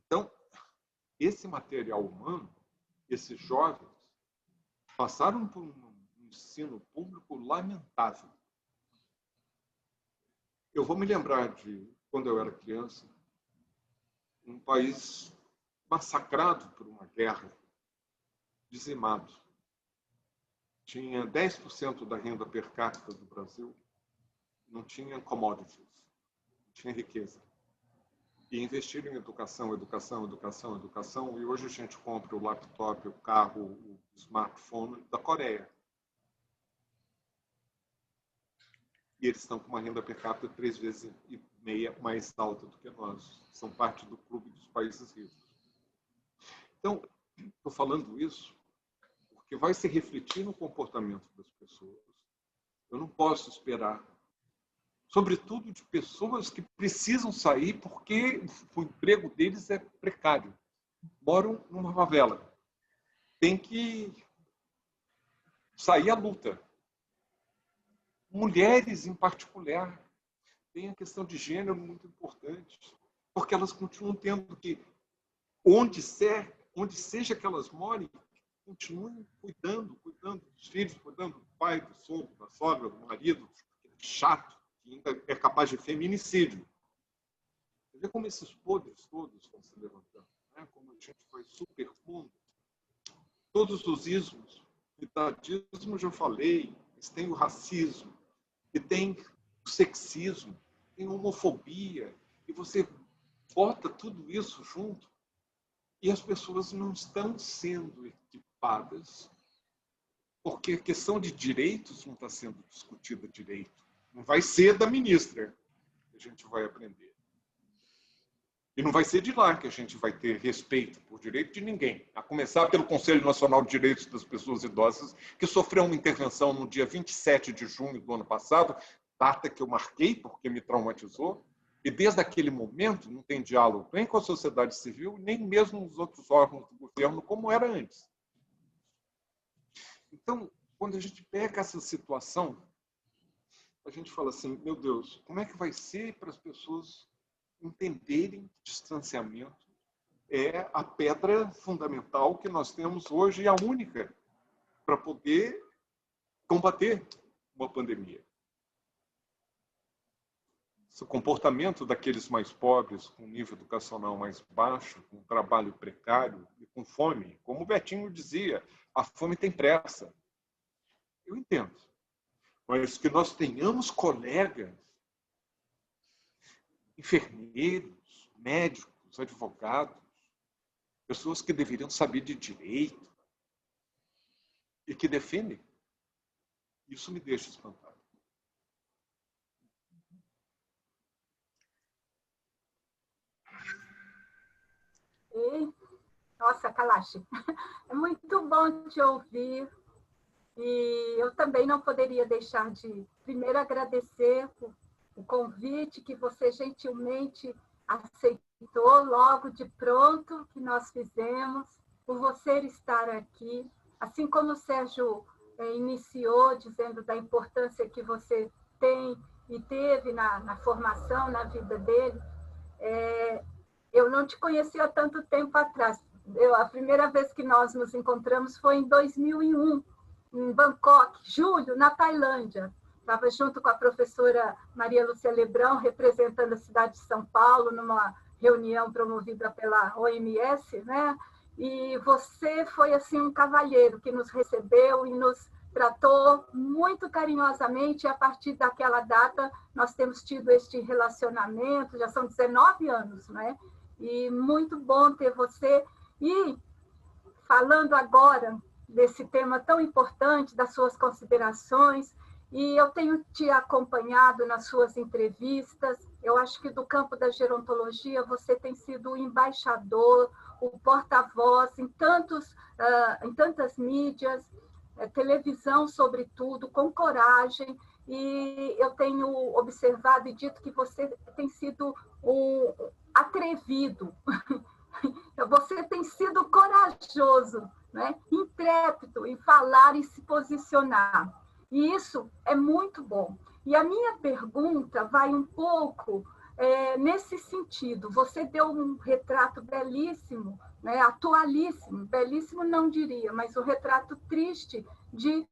Speaker 1: Então, esse material humano, esses jovens, passaram por um ensino público lamentável. Eu vou me lembrar de, quando eu era criança, um país massacrado por uma guerra, dizimado. Tinha 10% da renda per capita do Brasil, não tinha commodities, não tinha riqueza. E investiram em educação, educação, educação, educação, e hoje a gente compra o laptop, o carro, o smartphone da Coreia. E eles estão com uma renda per capita 3,5 vezes mais alta do que nós. São parte do clube dos países ricos. Então, estou falando isso porque vai se refletir no comportamento das pessoas. Eu não posso esperar, sobretudo de pessoas que precisam sair porque o emprego deles é precário. Moram numa favela. Tem que sair à luta. Mulheres, em particular, têm a questão de gênero muito importante, porque elas continuam tendo que, onde seja que elas morem, continuem cuidando dos filhos, cuidando do pai, do sogro, da sogra, do marido, chato, que ainda é capaz de feminicídio. Você vê como esses podres todos vão se levantando, né? Como a gente vai superpondo. Todos os ismos, o idadismo já falei, mas tem o racismo, e tem o sexismo, tem a homofobia, e você bota tudo isso junto, e as pessoas não estão sendo equipadas, porque a questão de direitos não está sendo discutida direito. Não vai ser da ministra que a gente vai aprender. E não vai ser de lá que a gente vai ter respeito por direito de ninguém, a começar pelo Conselho Nacional de Direitos das Pessoas Idosas, que sofreu uma intervenção no dia 27 de junho do ano passado, data que eu marquei porque me traumatizou, e desde aquele momento não tem diálogo nem com a sociedade civil, nem mesmo nos outros órgãos do governo, como era antes. Então, quando a gente pega essa situação, a gente fala assim, meu Deus, como é que vai ser para as pessoas entenderem que distanciamento é a pedra fundamental que nós temos hoje e a única para poder combater uma pandemia. O comportamento daqueles mais pobres, com nível educacional mais baixo, com trabalho precário e com fome, como o Betinho dizia, a fome tem pressa. Eu entendo. Mas que nós tenhamos colegas, enfermeiros, médicos, advogados, pessoas que deveriam saber de direito e que defendem, isso me deixa espantado.
Speaker 5: Nossa, Kalash, é muito bom te ouvir. E eu também não poderia deixar de, primeiro, agradecer o convite que você gentilmente aceitou logo de pronto que nós fizemos, por você estar aqui. Assim como o Sérgio iniciou, dizendo da importância que você tem e teve na formação, na vida dele, eu não te conhecia há tanto tempo atrás. A primeira vez que nós nos encontramos foi em 2001, em Bangkok, julho, na Tailândia. Estava junto com a professora Maria Lúcia Lebrão, representando a cidade de São Paulo, numa reunião promovida pela OMS, né? E você foi assim um cavalheiro que nos recebeu e nos tratou muito carinhosamente, e a partir daquela data nós temos tido este relacionamento, já são 19 anos, né? E muito bom ter você. E falando agora desse tema tão importante, das suas considerações, e eu tenho te acompanhado nas suas entrevistas, eu acho que do campo da gerontologia você tem sido o embaixador, o porta-voz em tantas mídias, televisão sobretudo, com coragem, e eu tenho observado e dito que você tem sido um atrevido, você tem sido corajoso, né? Intrépido em falar e se posicionar. E isso é muito bom. E a minha pergunta vai um pouco nesse sentido. Você deu um retrato belíssimo, né? Atualíssimo, belíssimo não diria, mas um retrato triste de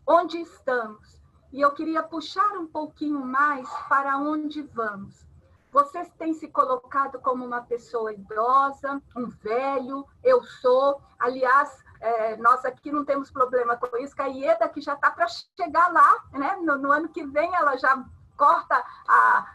Speaker 5: onde estamos. E eu queria puxar um pouquinho mais para onde vamos. Você tem se colocado como uma pessoa idosa, um velho, eu sou. Aliás, nós aqui não temos problema com isso, que a Ieda que já está para chegar lá, né? No ano que vem ela já corta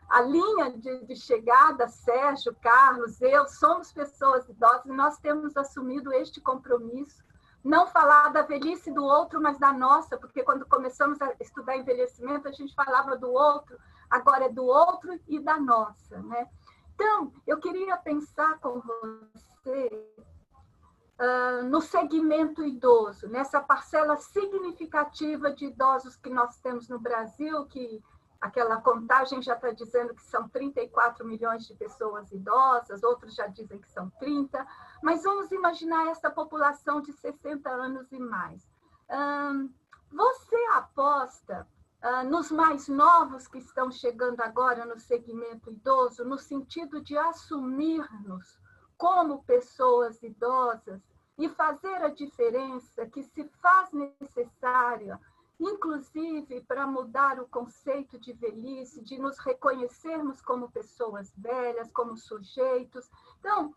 Speaker 5: a linha de chegada, Sérgio, Carlos, eu, somos pessoas idosas e nós temos assumido este compromisso. Não falar da velhice do outro, mas da nossa, porque quando começamos a estudar envelhecimento, a gente falava do outro, agora é do outro e da nossa, né? Então, eu queria pensar com você no segmento idoso, nessa parcela significativa de idosos que nós temos no Brasil, que aquela contagem já está dizendo que são 34 milhões de pessoas idosas, outros já dizem que são 30, mas vamos imaginar essa população de 60 anos e mais. Você aposta nos mais novos que estão chegando agora no segmento idoso, no sentido de assumir-nos como pessoas idosas e fazer a diferença que se faz necessária, inclusive para mudar o conceito de velhice, de nos reconhecermos como pessoas velhas, como sujeitos. Então,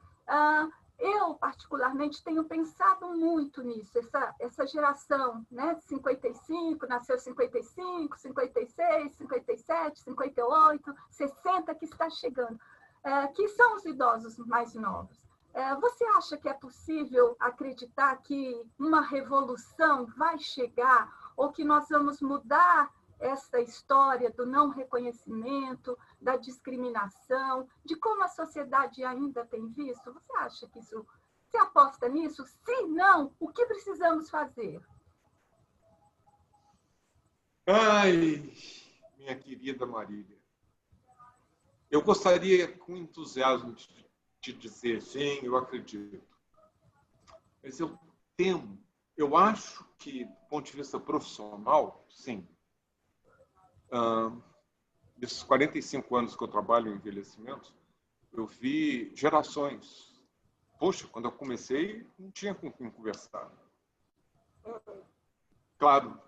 Speaker 5: eu, particularmente, tenho pensado muito nisso, essa geração, né, 55, nasceu 55, 56, 57, 58, 60, que está chegando, que são os idosos mais novos. Você acha que é possível acreditar que uma revolução vai chegar ou que nós vamos mudar essa história do não reconhecimento, da discriminação, de como a sociedade ainda tem visto? Você acha que isso, você aposta nisso? Se não, o que precisamos fazer?
Speaker 1: Ai, minha querida Marília, eu gostaria com entusiasmo de te dizer, sim, eu acredito. Mas eu temo, eu acho que, do ponto de vista profissional, sim. Desses 45 anos que eu trabalho em envelhecimento, eu vi gerações. Poxa, quando eu comecei, não tinha com quem conversar. Claro,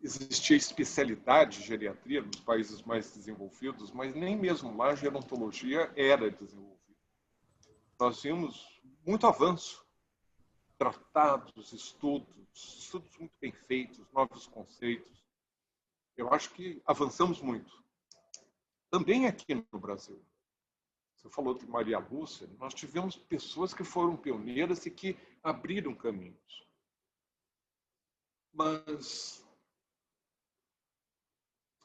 Speaker 1: existia especialidade de geriatria nos países mais desenvolvidos, mas nem mesmo lá a gerontologia era desenvolvida. Nós vimos muito avanço, tratados, estudos muito bem feitos, novos conceitos. Eu acho que avançamos muito. Também aqui no Brasil. Você falou de Maria Lúcia, nós tivemos pessoas que foram pioneiras e que abriram caminhos. Mas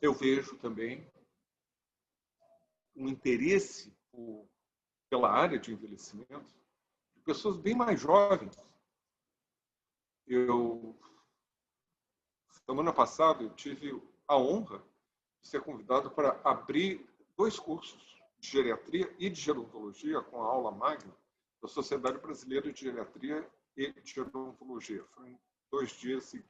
Speaker 1: eu vejo também um interesse pela área de envelhecimento de pessoas bem mais jovens. Semana passada, eu tive a honra de ser convidado para abrir 2 cursos de geriatria e de gerontologia com a aula magna da Sociedade Brasileira de Geriatria e de Gerontologia. Foi 2 dias seguidos.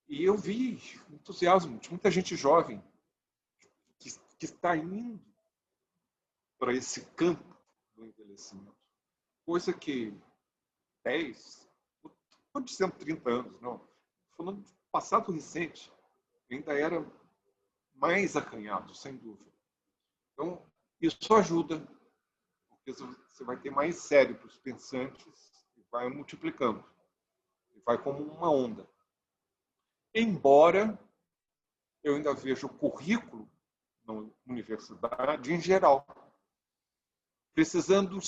Speaker 1: E eu vi entusiasmo de muita gente jovem que está indo para esse campo do envelhecimento. Coisa que 10, não estou dizendo 30 anos, não. Falando do passado recente, ainda era mais acanhado, sem dúvida. Então, isso ajuda, porque você vai ter mais cérebros pensantes e vai multiplicando. E vai como uma onda. Embora eu ainda veja o currículo na universidade em geral, precisando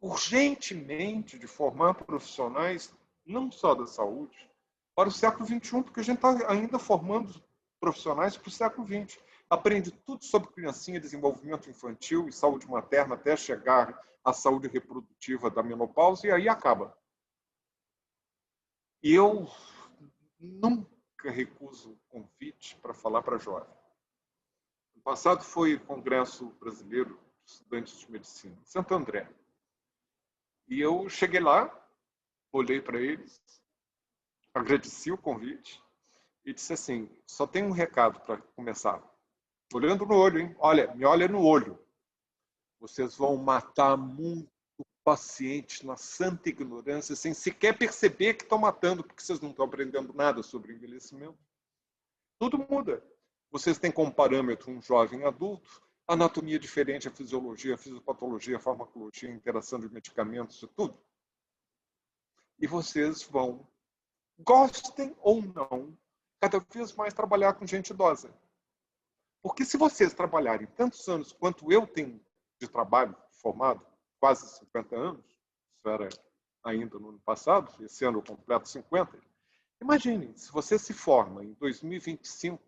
Speaker 1: urgentemente de formar profissionais, não só da saúde, para o século XXI, porque a gente está ainda formando profissionais para o século XX. Aprende tudo sobre criancinha, desenvolvimento infantil e saúde materna até chegar à saúde reprodutiva da menopausa e aí acaba. E eu nunca recuso convite para falar para jovem. No passado foi o Congresso Brasileiro de Estudantes de Medicina, em Santo André. E eu cheguei lá, olhei para eles, agradeci o convite e disse assim, só tem um recado para começar. Olhando no olho, hein? Olha, me olha no olho. Vocês vão matar muito paciente na santa ignorância, sem sequer perceber que estão matando, porque vocês não estão aprendendo nada sobre envelhecimento. Tudo muda. Vocês têm como parâmetro um jovem adulto, anatomia diferente, a fisiologia, a fisiopatologia, a farmacologia, a interação de medicamentos, tudo. E vocês vão, gostem ou não, cada vez mais trabalhar com gente idosa. Porque se vocês trabalharem tantos anos quanto eu tenho de trabalho formado, quase 50 anos, isso era ainda no ano passado, esse ano eu completo 50, imaginem, se você se forma em 2025,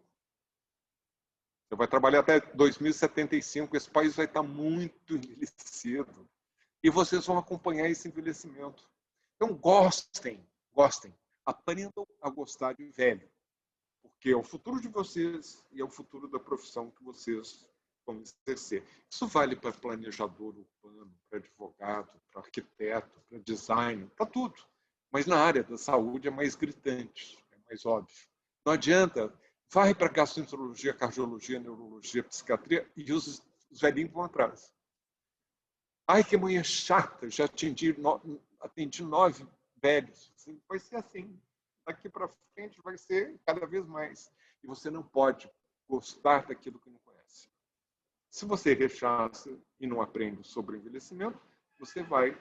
Speaker 1: você vai trabalhar até 2075, esse país vai estar muito envelhecido. E vocês vão acompanhar esse envelhecimento. Então, gostem, aprendam a gostar de velho. Porque é o futuro de vocês e é o futuro da profissão que vocês vão exercer. Isso vale para planejador urbano, para advogado, para arquiteto, para designer, para tudo. Mas na área da saúde é mais gritante, é mais óbvio. Não adianta, vai para gastroenterologia, cardiologia, neurologia, psiquiatria e os velhinhos vão atrás. Ai, que manhã chata, já atendi 9 velhos. Assim, vai ser assim. Daqui para frente vai ser cada vez mais. E você não pode gostar daquilo que não conhece. Se você rechaça e não aprende sobre envelhecimento, você vai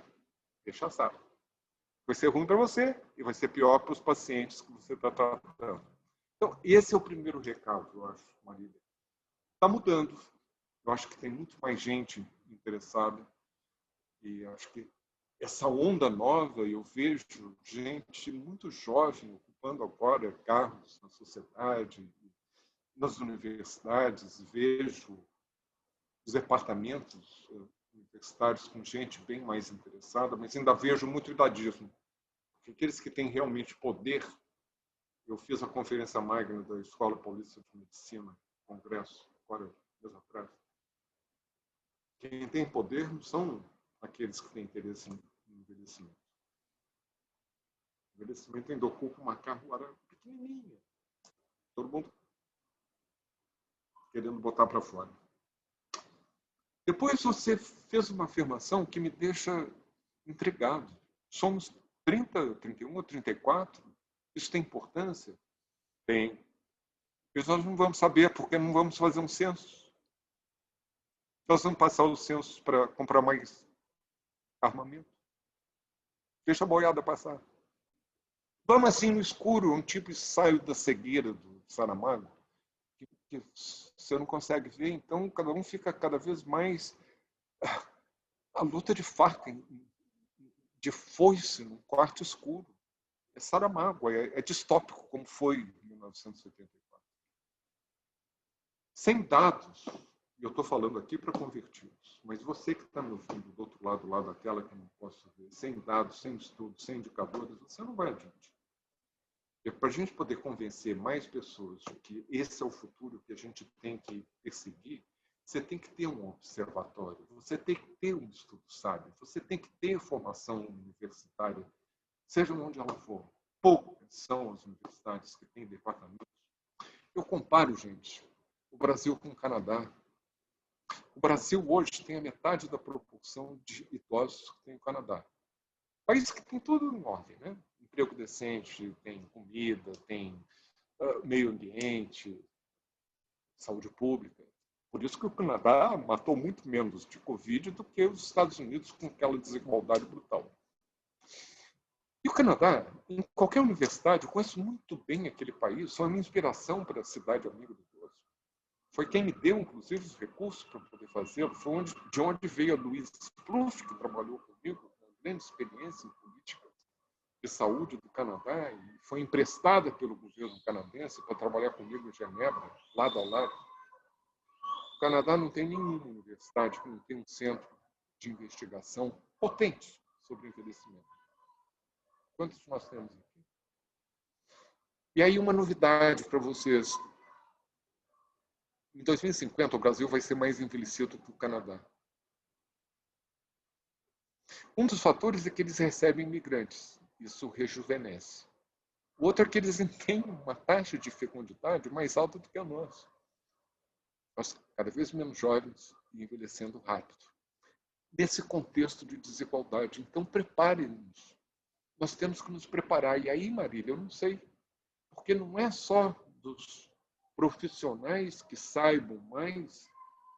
Speaker 1: rechaçar. Vai ser ruim para você e vai ser pior para os pacientes que você está tratando. Então, esse é o primeiro recado, eu acho, Marília. Está mudando. Eu acho que tem muito mais gente interessada. E acho que essa onda nova, eu vejo gente muito jovem ocupando agora cargos na sociedade, nas universidades, vejo os departamentos universitários com gente bem mais interessada, mas ainda vejo muito idadismo. Porque aqueles que têm realmente poder, eu fiz a conferência magna da Escola Paulista de Medicina, congresso, agora, mês atrás. Quem tem poder não são aqueles que têm interesse em envelhecimento. O envelhecimento ainda ocupa uma carruara pequenininha. Todo mundo querendo botar para fora. Depois você fez uma afirmação que me deixa intrigado. Somos 30, 31 ou 34? Isso tem importância? Tem. Mas nós não vamos saber, porque não vamos fazer um censo. Nós vamos passar os censos para comprar mais armamento. Deixa a boiada passar. Vamos assim no escuro, um tipo de ensaio da cegueira do Saramago, que você não consegue ver, então cada um fica cada vez mais a luta de faca, de foice no quarto escuro. É Saramago, é distópico, como foi em 1974. Sem dados, e eu estou falando aqui para convertidos, mas você que está me ouvindo do outro lado lá da tela, que eu não posso ver, sem dados, sem estudos, sem indicadores, você não vai adiante. E para a gente poder convencer mais pessoas de que esse é o futuro que a gente tem que perseguir, você tem que ter um observatório, você tem que ter um estudo sábio, você tem que ter formação universitária, seja onde ela for. Poucas são as universidades que têm departamentos. Eu comparo, gente, o Brasil com o Canadá. O Brasil hoje tem a metade da proporção de idosos que tem o Canadá. País que tem tudo em ordem, né? Emprego decente, tem comida, tem meio ambiente, saúde pública. Por isso que o Canadá matou muito menos de Covid do que os Estados Unidos, com aquela desigualdade brutal. E o Canadá, em qualquer universidade, eu conheço muito bem aquele país, sou a minha inspiração para a cidade amiga do idoso. Foi quem me deu, inclusive, os recursos para poder fazê-lo. Foi de onde veio a Louise Plouffe, que trabalhou comigo, com grande experiência em política de saúde do Canadá, e foi emprestada pelo governo canadense para trabalhar comigo em Genebra, lado a lado. O Canadá não tem nenhuma universidade que não tenha um centro de investigação potente sobre envelhecimento. Quantos nós temos aqui? E aí uma novidade para vocês. Em 2050, o Brasil vai ser mais envelhecido que o Canadá. Um dos fatores é que eles recebem imigrantes. Isso rejuvenesce. O outro é que eles têm uma taxa de fecundidade mais alta do que a nossa. Nós cada vez menos jovens e envelhecendo rápido. Nesse contexto de desigualdade. Então, preparem-nos. Nós temos que nos preparar. E aí, Marília, eu não sei. Porque não é só dos profissionais que saibam mais,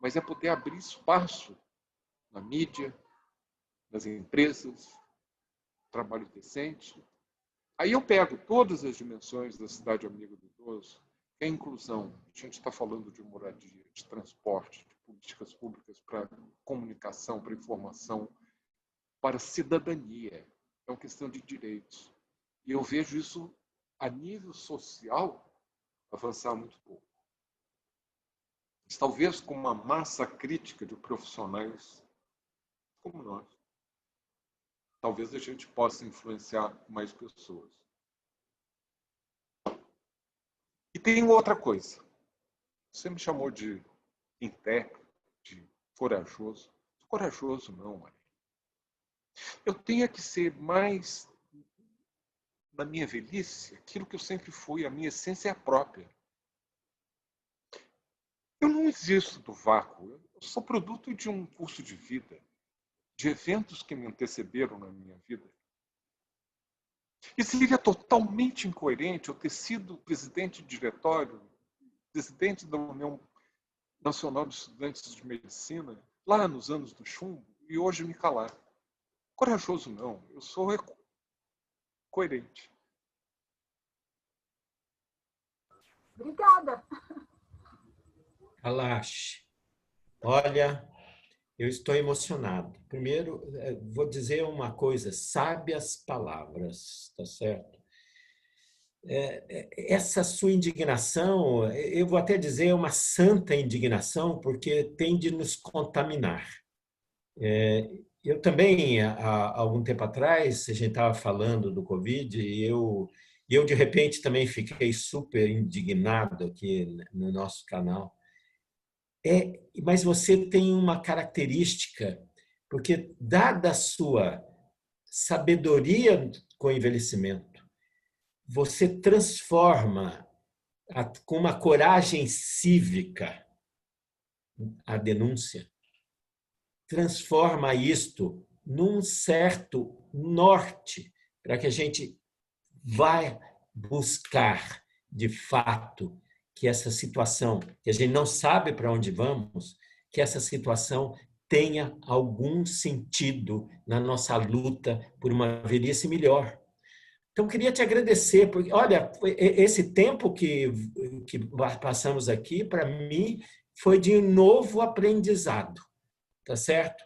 Speaker 1: mas é poder abrir espaço na mídia, nas empresas, trabalho decente. Aí eu pego todas as dimensões da cidade amiga do idoso, que é a inclusão. A gente está falando de moradia, de transporte, de políticas públicas para comunicação, para informação, para cidadania. É uma questão de direitos. E eu vejo isso a nível social avançar muito pouco. Mas, talvez com uma massa crítica de profissionais como nós, talvez a gente possa influenciar mais pessoas. E tem outra coisa. Você me chamou de intérprete, de corajoso. Corajoso não, Maria. Eu tenho que ser mais, na minha velhice, aquilo que eu sempre fui, a minha essência própria. Eu não existo do vácuo. Eu sou produto de um curso de vida, de eventos que me antecederam na minha vida. E seria totalmente incoerente eu ter sido presidente de diretório, presidente da União Nacional de Estudantes de Medicina, lá nos anos do chumbo, e hoje me calar. Corajoso não, eu sou coerente.
Speaker 5: Obrigada.
Speaker 2: Relaxe. Olha, eu estou emocionado. Primeiro, vou dizer uma coisa, sábias palavras, tá certo? essa sua indignação, eu vou até dizer uma santa indignação, porque tem de nos contaminar. Eu também, há algum tempo atrás, a gente estava falando do Covid e eu de repente também fiquei super indignado aqui no nosso canal. Mas você tem uma característica, porque dada a sua sabedoria com o envelhecimento, você transforma com uma coragem cívica a denúncia, transforma isto num certo norte para que a gente vá buscar, de fato, que essa situação, que a gente não sabe para onde vamos, que essa situação tenha algum sentido na nossa luta por uma velhice melhor. Então, queria te agradecer, porque, olha, esse tempo que passamos aqui, para mim, foi de novo aprendizado, tá certo?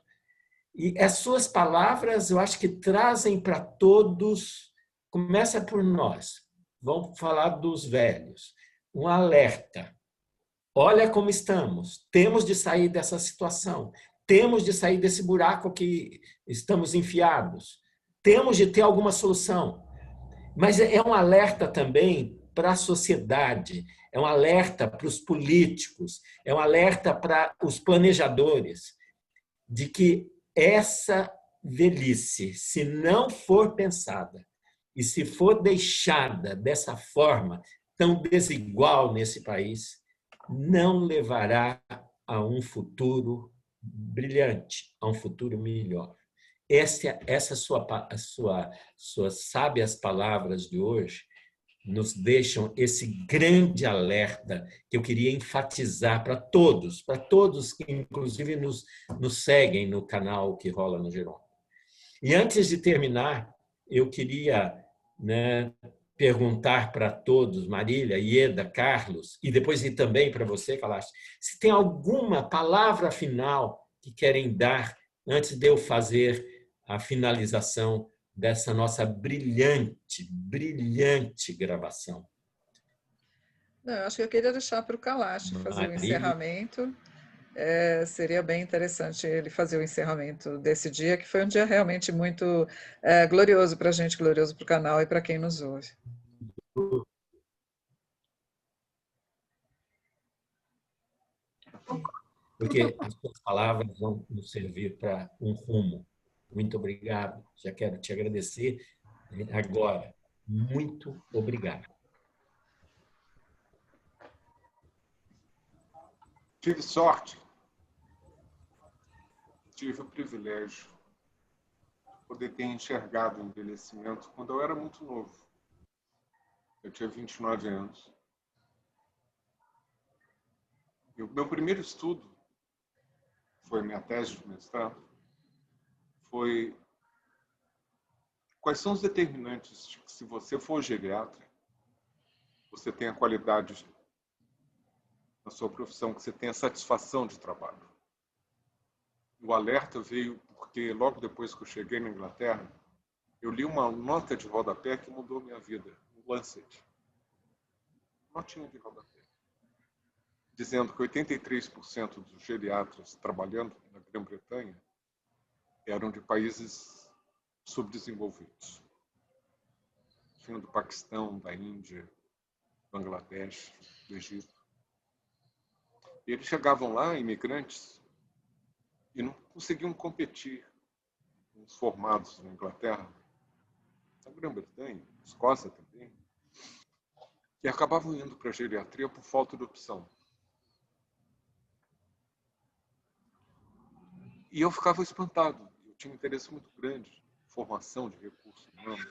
Speaker 2: E as suas palavras, eu acho que trazem para todos, começa por nós, vamos falar dos velhos, um alerta. Olha como estamos, temos de sair dessa situação, temos de sair desse buraco que estamos enfiados, temos de ter alguma solução. Mas é um alerta também para a sociedade, é um alerta para os políticos, é um alerta para os planejadores, de que essa velhice, se não for pensada e se for deixada dessa forma tão desigual nesse país, não levará a um futuro brilhante, a um futuro melhor. Essas suas sábias palavras de hoje nos deixam esse grande alerta que eu queria enfatizar para todos que inclusive nos seguem no canal que rola no Jerônimo. E antes de terminar, eu queria, né, perguntar para todos, Marília, Ieda, Carlos, e depois também para você, Kalash, se tem alguma palavra final que querem dar antes de eu fazer a finalização dessa nossa brilhante gravação.
Speaker 4: Não, eu acho que eu queria deixar para o Kalash fazer o encerramento. Seria bem interessante ele fazer o encerramento desse dia, que foi um dia realmente muito glorioso para a gente, glorioso para o canal e para quem nos ouve.
Speaker 2: Porque as suas palavras vão nos servir para um rumo. Muito obrigado. Já quero te agradecer agora. Muito obrigado.
Speaker 1: Tive sorte, tive o privilégio de poder ter enxergado o envelhecimento quando eu era muito novo. Eu tinha 29 anos. E o meu primeiro estudo, foi minha tese de mestrado, foi quais são os determinantes de que, se você for geriatra, você tenha qualidade na sua profissão, que você tenha satisfação de trabalho. O alerta veio porque, logo depois que eu cheguei na Inglaterra, eu li uma nota de rodapé que mudou minha vida, no Lancet. Notinha de rodapé. Dizendo que 83% dos geriatras trabalhando na Grã-Bretanha eram de países subdesenvolvidos. Tinha do Paquistão, da Índia, Bangladesh, do Egito. E eles chegavam lá, imigrantes, e não conseguiam competir com os formados na Inglaterra, na Grã-Bretanha, na Escócia também, e acabavam indo para a geriatria por falta de opção. E eu ficava espantado. Eu tinha um interesse muito grande em formação de recursos humanos.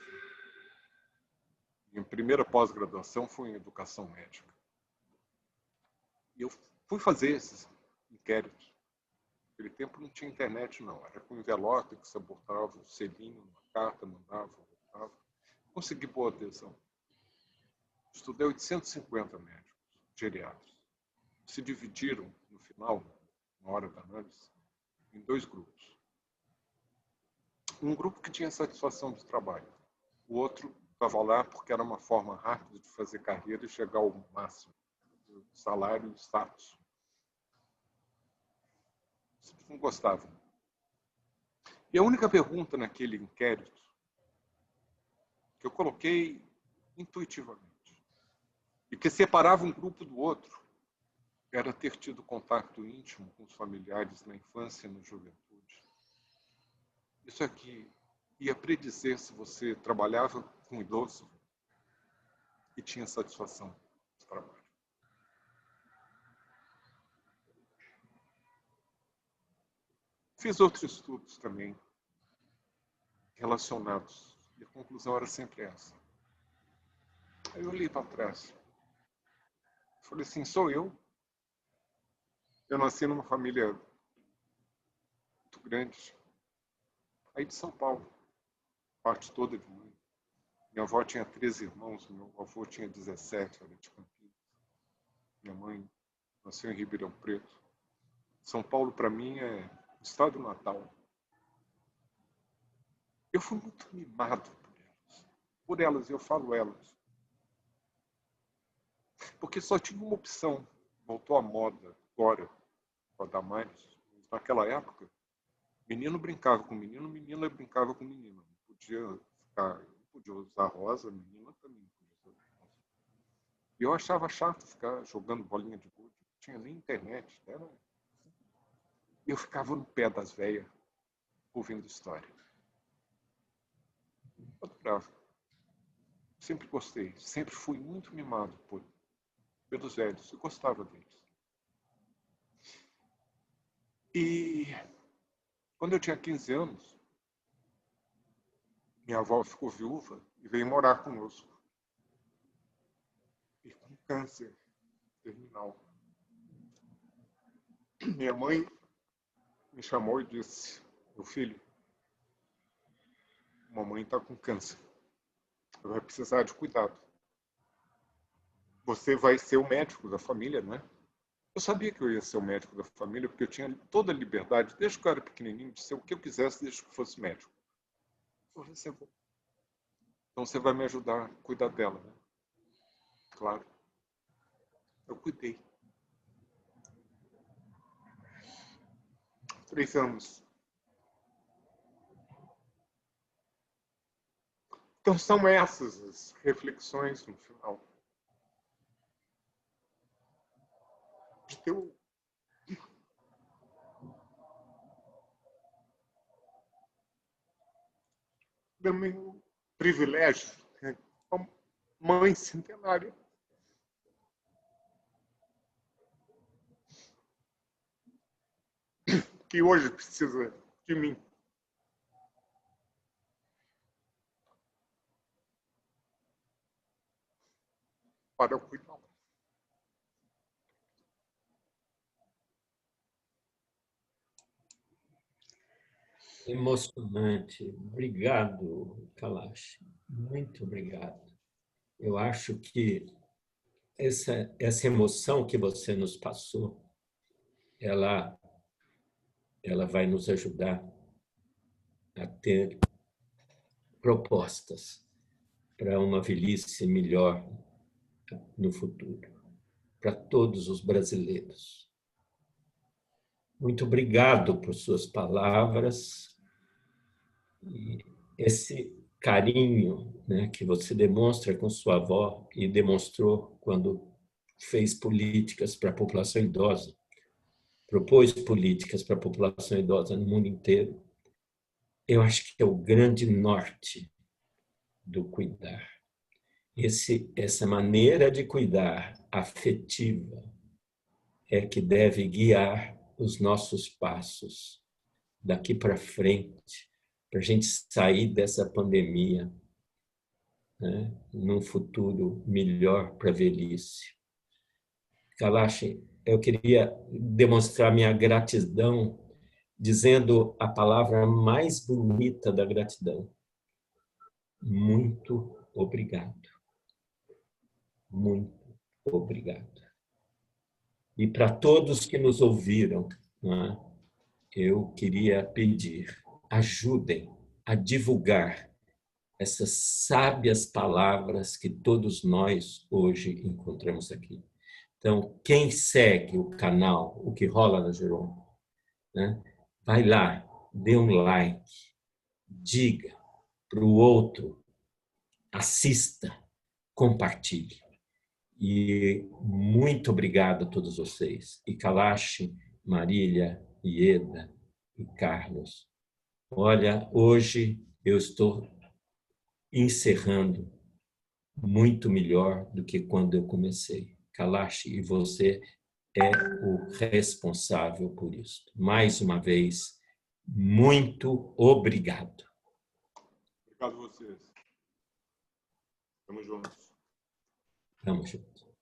Speaker 1: Minha primeira pós-graduação foi em educação médica. E eu fui fazer esses inquéritos. Naquele tempo não tinha internet, não. Era com envelope que você botava um selinho, uma carta, mandava, voltava. Consegui boa adesão. Estudei 850 médicos, geriatras. Se dividiram, no final, na hora da análise, em 2 grupos. Um grupo que tinha satisfação do trabalho. O outro estava lá porque era uma forma rápida de fazer carreira e chegar ao máximo do salário e status. Eles não gostavam. E a única pergunta naquele inquérito que eu coloquei intuitivamente e que separava um grupo do outro era ter tido contato íntimo com os familiares na infância e na juventude. Isso aqui ia predizer se você trabalhava com idoso e tinha satisfação do trabalho. Fiz outros estudos também relacionados e a conclusão era sempre essa. Aí eu olhei para trás. Falei assim, sou eu. Eu nasci numa família muito grande, aí de São Paulo, parte toda de mãe. Minha avó tinha 13 irmãos, meu avô tinha 17, era de Campinas. Minha mãe nasceu em Ribeirão Preto. São Paulo, para mim, é o estado natal. Eu fui muito mimado por elas. Por elas, eu falo elas. Porque só tinha uma opção. Voltou à moda agora, para dar mais. Mas naquela época, menino brincava com menino, menina brincava com menina. Não podia usar rosa, menina também podia usar rosa. E eu achava chato ficar jogando bolinha de gude. Não tinha nem internet. E eu ficava no pé das velhas, ouvindo história. Eu adorava. Sempre gostei. Sempre fui muito mimado pelos velhos. Eu gostava deles. E quando eu tinha 15 anos, minha avó ficou viúva e veio morar conosco. E com câncer terminal. Minha mãe me chamou e disse, meu filho, mamãe está com câncer. Vai precisar de cuidado. Você vai ser o médico da família, não é? Eu sabia que eu ia ser o médico da família, porque eu tinha toda a liberdade, desde que eu era pequenininho, de ser o que eu quisesse, desde que fosse médico. Eu falei, então você vai me ajudar a cuidar dela, né? Claro. Eu cuidei. 3 anos. Então são essas as reflexões no final. De ter também o privilégio, né? Uma mãe centenária. Que hoje precisa de mim. Para eu cuidar.
Speaker 2: Emocionante. Obrigado, Kalash. Muito obrigado. Eu acho que essa emoção que você nos passou, ela vai nos ajudar a ter propostas para uma velhice melhor no futuro, para todos os brasileiros. Muito obrigado por suas palavras e esse carinho, né, que você demonstra com sua avó e demonstrou quando fez políticas para a população idosa, propôs políticas para a população idosa no mundo inteiro. Eu acho que é o grande norte do cuidar. Essa maneira de cuidar afetiva é que deve guiar os nossos passos daqui para frente, para a gente sair dessa pandemia, né, num futuro melhor para a velhice. Kalash, eu queria demonstrar minha gratidão dizendo a palavra mais bonita da gratidão. Muito obrigado. Muito obrigado. E para todos que nos ouviram, né, eu queria pedir, ajudem a divulgar essas sábias palavras que todos nós hoje encontramos aqui. Então, quem segue o canal, o que rola na Jerônimo, né? Vai lá, dê um like, diga para o outro, assista, compartilhe. E muito obrigado a todos vocês. E Kalash, Marília, Ieda e Carlos. Olha, hoje eu estou encerrando muito melhor do que quando eu comecei. Kalash, e você é o responsável por isso. Mais uma vez, muito obrigado.
Speaker 1: Obrigado a vocês. Tamo juntos.
Speaker 2: Tamo junto.